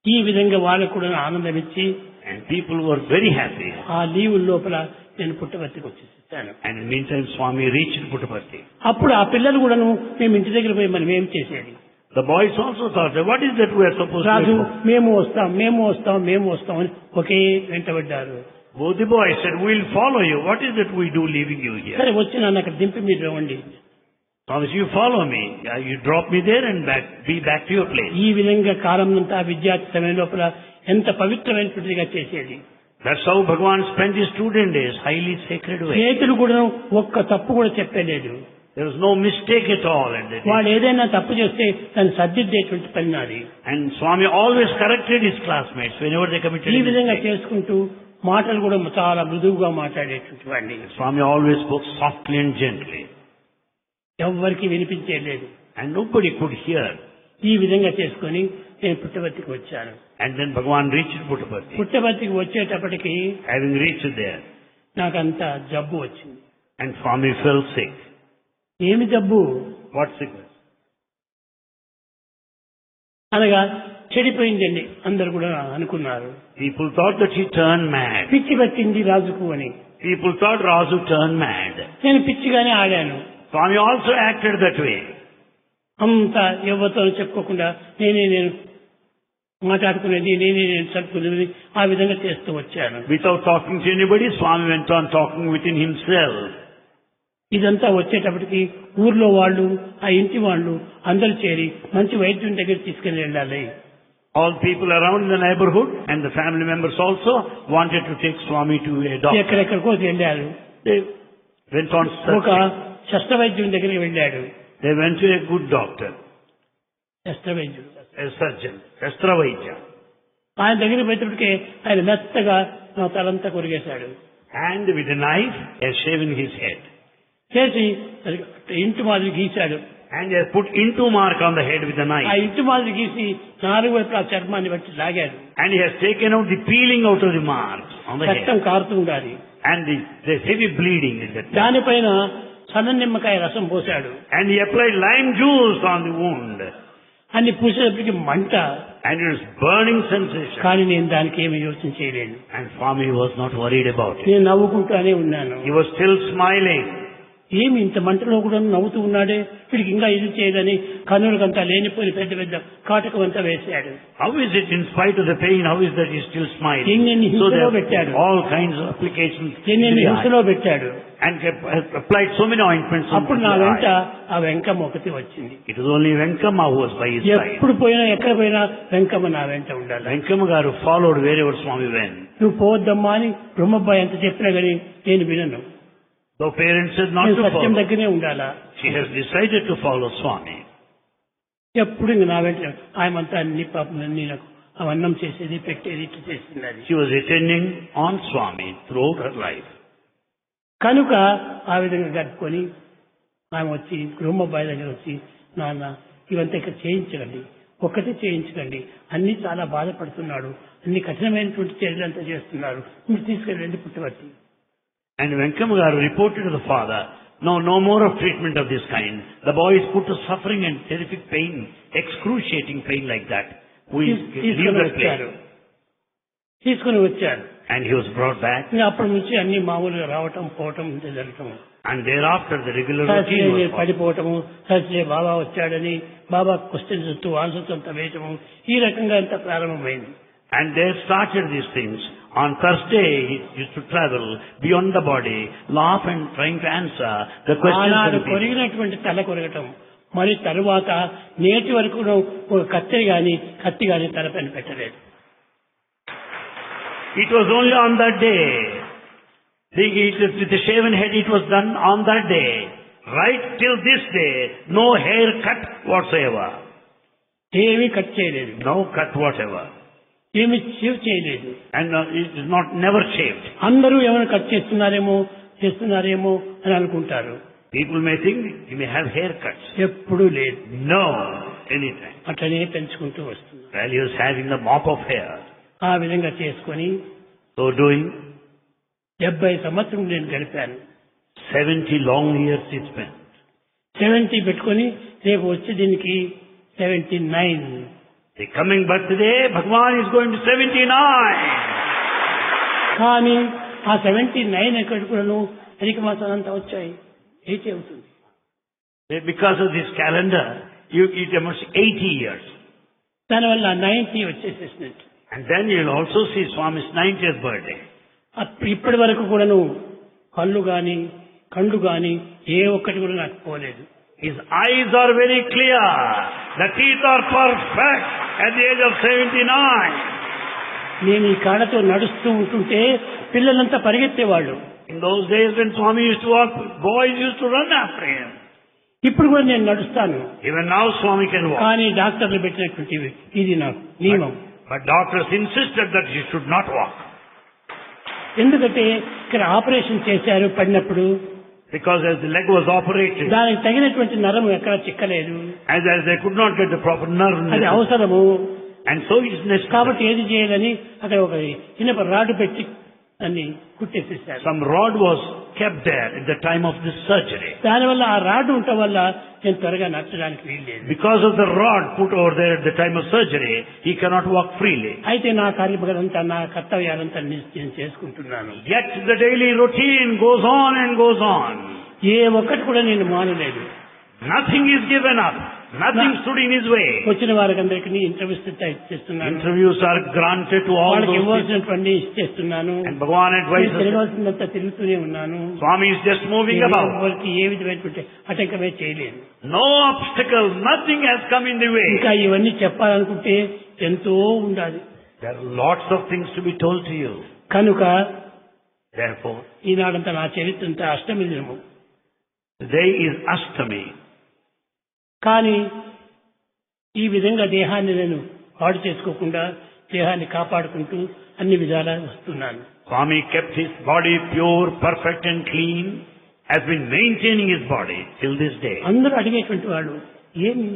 ఈ విధంగా వాళ్ళకు కూడా ఆనందం ఇచ్చి And people were very happy. ఆ లీవ్ లోపల నేను పుట్టపర్తికి వచ్చేసాను. And in the meantime, Swami reached Puttaparthi. అప్పుడు ఆ పిల్లలు కూడాను మేము ఇంటి దగ్గర పోయి మనం ఏం చేసేది. The boys also thought, what is that we are supposed Raju to do? మేము వస్తాం మేము వస్తాం మేము వస్తాం అని ఒకే వెంటబడ్డారు. Both the boys said, we'll follow you. What is it we do leaving you here? సరే వచ్చి నన్ను అక్కడ దింపి మీరు రండి. Thomas, you follow me. You drop me there and be back to your place. ఈ విధంగా కాలం అంతా విద్యార్థి సమయం లోపల ఎంత పవిత్రమైనటువంటిదిగా చేసేది. That's how Bhagavan spent his student days, highly sacred way. చేతులు కూడా ఒక్క తప్పు కూడా చెప్పలేదు. There was no mistake at all at that వాడు day. ఏదైనా తప్పు చేస్తే దాన్ని సర్దిద్దేటువంటి పని నాది. And Swami always corrected his classmates whenever they committed ఈ a విధంగా mistake. చేసుకుంటూ మాటలు కూడా చాలా మృదువుగా మాట్లాడేటువంటి వాడిని. Swami always spoke softly and gently. ఎవ్వరికి వినిపించేలేదు. And nobody could hear. ఈ విధంగా చేసుకొని నేను పుట్టపర్తికి వచ్చాను. And then Bhagavan reached Puttaparthi. పుట్టపర్తికి వచ్చేటప్పటికి Having reached there, నాకంత జబ్బు వచ్చింది. and Swami fell sick. ఏమి జబ్బు What sickness? అనగా చెడిపోయిందండి అందరు కూడా అనుకున్నారు. People thought that he turned mad. పిచ్చి పట్టింది రాజుకు అని. People thought Razu turned mad. నేను పిచ్చిగానే ఆడాను. Swami also acted that way. అంతా ఎవరితో చెప్పుకోకుండా నేను మాట్లాడుకునేది నేను చదువుకునేది ఆ విధంగా చేస్తూ వచ్చాను. Without talking to anybody, Swami went on talking within himself. ఇదంతా వచ్చేటప్పటికి ఊర్లో వాళ్ళు ఆ ఇంటి వాళ్ళు అందరూ చేరి మంచి వైద్యుని దగ్గర తీసుకుని వెళ్ళాలి. All people around in the neighborhood and the family members also wanted to take Swami to a doctor. ఎక్కడెక్కడికో వెళ్ళారు. They went on ఒక searching. శస్త్రవైద్యుని దగ్గరికి వెళ్ళాడు. They went to a good doctor, శస్త్రవైద్యుడు a surgeon, Shastravaidya. ఆయన దగ్గరికి పోయేటప్పటికే ఆయన మెత్తగా నా తలంతా కొరిగేశాడు. And with a knife, he has shaven his head. చేసి ఇంటి మాదిరి గీశాడు. And he has put into mark on the head with a ఆ knife. ఇంటి మాదిరి గీసి 4 వైపులా చర్మాన్ని బట్టి లాగాడు. And he has taken out the peeling out of the marks on the రక్తం head. కారుతూ ఉండాలి. And there's heavy bleeding in that. దానిపైన సన్న నిమ్మకాయ రసం పోశాడు. And he applied lime juice on the wound. అన్ని పూసేటప్పటికి మంట. And it was burning sensation. కానీ నేను దానికి ఏమి యోచన చేయలేను. And Swami was not worried about it. నేను నవ్వుకుంటానే ఉన్నాను. He was still smiling. ఏమి ఇంత మంటలో కూడా నవ్వుతూ ఉన్నాడే, వీడికి ఇంకా ఇది చేయదని కన్నులకంతా లేనిపోయి పెద్ద పెద్ద కాటకం అంతా వేశాడు. How is it in spite of the pain, how is that he is still smiling? ఎన్నెన్ని So హింసలో they పెట్టాడు. have all kinds of applications. ఎన్నెన్ని in the eye. హింసలో పెట్టాడు. And applied so many ointments. అప్పుడు నా into the వెంట eye. ఆ వెంకమ్మ ఒకటి వచ్చింది. It was only Venkama who was by his side. ఎప్పుడు పోయినా ఎక్కడ పోయినా వెంకమ్మ నా వెంట ఉండాలి. Venkama garu followed wherever Swami went. నువ్వు పోవద్దమ్మా అని బ్రహ్మబ్బాయి ఎంత చెప్పినా కానీ నేను వినను. Though parents said not నేను to సత్యం follow, దగ్గరనే ఉండాలా. she has decided to follow Swami. ఎప్పుడు ఇంక నా వెంట ఆయమంతా అన్ని పాపం అన్ని నాకు అవన్నం చేసేది పెట్టేది ఇట్లా చేస్తున్నది. She was attending on Swami throughout her life. కనుక ఆ విధంగా గడుపుకొని ఆమె వచ్చి బ్రహ్మబ్బాయి దగ్గర వచ్చి, నాన్న ఇవంతా ఇక్కడ చేయించకండి, ఒక్కటే చేయించకండి, అన్ని చాలా బాధపడుతున్నాడు, అన్ని కఠినమైనటువంటి చర్యలంతా చేస్తున్నారు, మీరు తీసుకెళ్ళండి పుట్టవర్తి. And Venkamagar reported to the father, no more of treatment of this kind. The boy is put to suffering and terrific pain, excruciating pain like that. Who is leave that place. తీసుకుని వచ్చారు. And he was brought back. ఇంకా అప్పటి నుంచి అన్ని మామూలుగా రావటం పోవటం జరగటం. And thereafter the regular routine was పడిపోవటము, సరే బాబా వచ్చాడని బాబా క్వశ్చన్ చుట్టూ ఆన్సర్స్ అంతా వేయటము, ఈ రకంగా అంతా ప్రారంభమైంది. And they started these things. On Thursday, he used to travel beyond the body, laugh and trying to answer the questions. ఆనాడు కొరిగినటువంటి తల కొరగటం, మరి తరువాత నేటి వరకు ఒక కత్తి గాని తలపైన పెట్టలేదు. It was only on that day. With the shaven head it was done on that day. Right till this day, no hair cut whatsoever. ఏమీ కట్ చేయలేదు. No cut whatever. ఏమి షేవ్ చేయలేదు. And it is not never shaved. అందరూ ఏమైనా cut చేస్తున్నారేమో అని అనుకుంటారు. People may think he may have haircuts. ఎప్పుడూ లేదు. No, anytime. అట్లనే పెంచుకుంటూ వస్తున్నారు. While he was having the mop of hair. ఆ విధంగా చేసుకొని So doing 70 సంవత్సరం నేను గడిపాను. 70 long years he spent. 70 పెట్టుకొని రేపు వచ్చే దీనికి 79. The coming birthday, Bhagavan is going to 79. కానీ ఆ 79 ఎక్కడికూడను అధిక మాసాలంతా వచ్చాయి. 80 అవుతుంది. Because of this calendar, it amounts 80 years. దానివల్ల 90 వచ్చేసేసినట్టు. And then you will also see Swami's 90th birthday. ఇప్పటి వరకు కూడాను కళ్ళు గాని కండు గాని ఏ ఒక్కటి కూడా నాకు పోలేదు. His eyes are very clear. The teeth are perfect at the age of 79. నేను ఈ కాళ్ళతో నడుస్తూ ఉంటుంటే పిల్లలంతా పరిగెత్తేవాళ్ళు. In those days when Swami used to walk, boys used to run after him. ఇప్పుడు కూడా నేను నడుస్తాను. Even now Swami can walk. కానీ డాక్టర్లు పెట్టినటువంటివి ఇది నాకు నియమం. But doctors insisted that he should not walk. ఎందుకంటే ఇక్కడ ఆపరేషన్ చేశారు పడినప్పుడు. Because as the leg was operated, దానికి తగినటువంటి నరం ఎక్కడ చిక్కలేదు. as they could not get the proper nerve. అది అవసరము. And so it is necessary. కాబట్టి ఏది చేయాలని అక్కడ ఒక ఇనుప రాడ్ పెట్టి అన్ని కుట్టేసేసారు. Some rod was kept there at the time of this surgery. దానివల్ల ఆ రాడ్ ఉండటం వల్ల నేను త్వరగా నడచడానికి వీల్లేదు. Because of the rod put over there at the time of surgery, he cannot walk freely. అయితే నా కార్యక్రమంతా నా కర్తవ్యాలంతా నేను చేసుకుంటున్నాను. Yet the daily routine goes on and goes on. ఏ ఒక్కటి కూడా నేను మానలేదు. Nothing is given up. Nothing stood in his way. వచ్చిన వారికి అందరికీ ఇంటర్వ్యూస్ ఇచ్చేస్తున్నాను. Interviews are granted to all వాళ్ళకి those people. ఇవ్వాల్సినటువంటి ఇచ్చేస్తున్నాను. And Bhagavan advises. తిరగాల్సిందంతా తిరుగుతూనే ఉన్నాను. Swami is just moving about. వారికి ఏ విధమైనటువంటి ఆటంకమే చేయలేదు. No obstacle, nothing has come in the way. ఇంకా ఇవన్నీ చెప్పాలనుకుంటే ఎంతో ఉండాలి. There are lots of things to be told to you. కనుక Therefore, ఈనాడంతా నా చరిత్ర అంతా అష్టమి దినము. today is Ashtami. కానీ ఈ విధంగా దేహాన్ని నేను పాడు చేసుకోకుండా దేహాన్ని కాపాడుకుంటూ అన్ని విధాలా వస్తున్నాను. Swami kept his body pure, perfect and clean, has been maintaining his body till this day. అందరూ అడిగేటువంటి వాళ్ళు ఏమి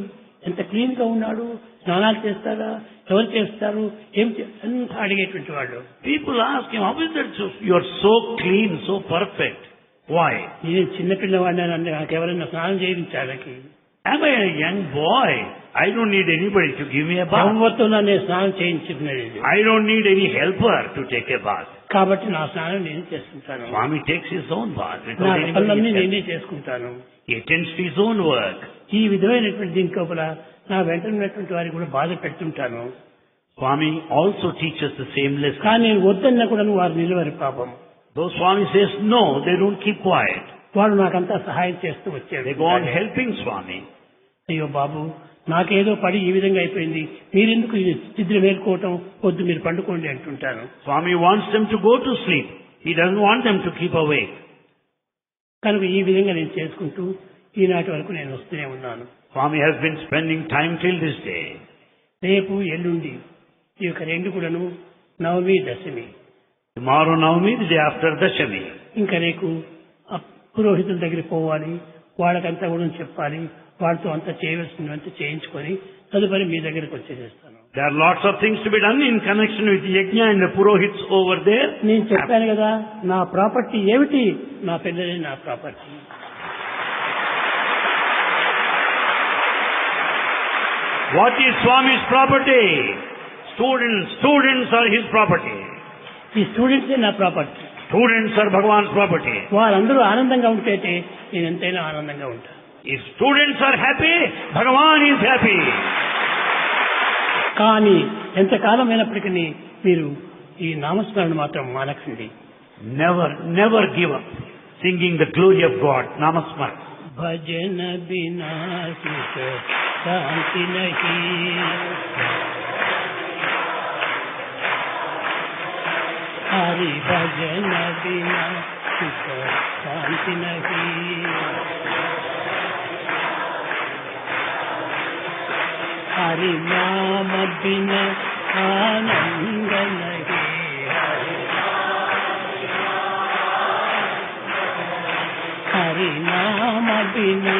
ఎంత క్లీన్ గా ఉన్నాడు, స్నానాలు చేస్తారా, ఎవరు చేస్తారు, అంతా అడిగేటువంటి వాళ్ళు. People ask him, how is that you are so clean, so perfect? Why? నేను చిన్నపిల్లవాడిని అంటే నాకు ఎవరైనా స్నానం చేయించాలకి. Am I a young boy? I don't need anybody to give me a bath. ఎవరితో నేను స్నానం చేయించుకునేది. I don't need any helper to take a bath. కాబట్టి నా స్నానం నేను చేసుకుంటాను. Swami takes his own bath. నా పనులన్నీ నేనే చేసుకుంటాను. He attends to his own work. ఈ విధమైనటువంటి దీని లోపల నా వెంట ఉన్నటువంటి వారికి కూడా బాధ పెడుతుంటాను. Swami also teaches the same lesson. కానీ నేను వద్దన్నా కూడా వారు నిలవరు పాపం. Though Swami says no, they don't keep quiet. వాడు నాకంతా సహాయం చేస్తూ వచ్చాడు. They go on helping Swami. అయ్యో బాబు, నాకేదో పడి ఈ విధంగా అయిపోయింది, మీరెందుకు నిద్ర మేల్కోవటం, వద్దు మీరు పండుకోండి అంటుంటాను. Swami wants them to go to sleep. He doesn't want them to keep awake. కనుక ఈ విధంగా నేను చేసుకుంటూ ఈనాటి వరకు నేను వస్తూనే ఉన్నాను. Swami has been spending time till this day. రేపు ఎల్లుండి ఈ యొక్క రెండు కూడాను నవమి దశమి. Tomorrow Navami, the day after Dashami. ఇంకా రేపు పురోహితుల దగ్గరికి పోవాలి, వాళ్ళకంతా కూడా చెప్పాలి, వాళ్ళతో అంతా చేయవలసినంత చేయించుకొని తదుపరి మీ దగ్గరికి వచ్చేసేస్తాను. There are lots of things to be done in connection with yajna and the purohits over there. నేను చెప్పాను కదా, నా ప్రాపర్టీ ఏమిటి? నా పిల్లలే నా property. What is Swami's property? Students are his property. ఈ స్టూడెంట్సే నా property. Students are Bhagavan's property. వారందరూ ఆనందంగా ఉంటే నేను ఎంతైనా ఆనందంగా ఉంటాను. If students are happy, Bhagavan is happy. కానీ ఎంతకాలం అయినప్పటికీ మీరు ఈ నామస్మరణ మాత్రం మానకండి. Never give up singing the glory of God. Namasmar. భజన బినా సుఖ శాంతి నహీ, హరి భజన బినా సుఖ శాంతి నహీ, हरि नाम बिना आनंद नहीं, हरि नाम बिना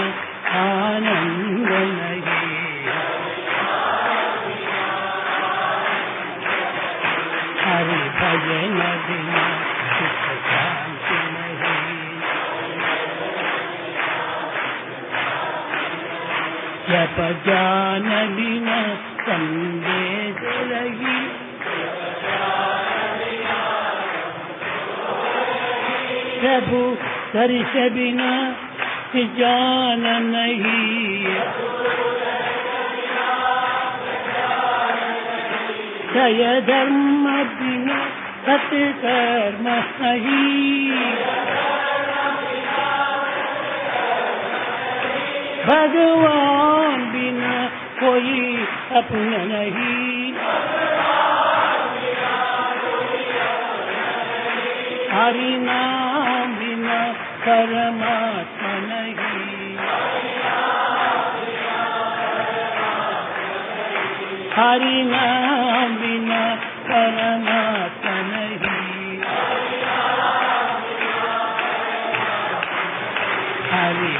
आनंद नहीं, हरि भजन बिना सुख शांति नहीं, जप जान बिना संदेश रही, प्रभु दर्श बिना जान नहीं, जय धर्म बिना सत्कर्म नहीं, भगवान बिना कोई अपना नहीं, हरि नाम बिना परमात्मा नहीं, हरि नाम बिना परमात्मा नहीं, हरि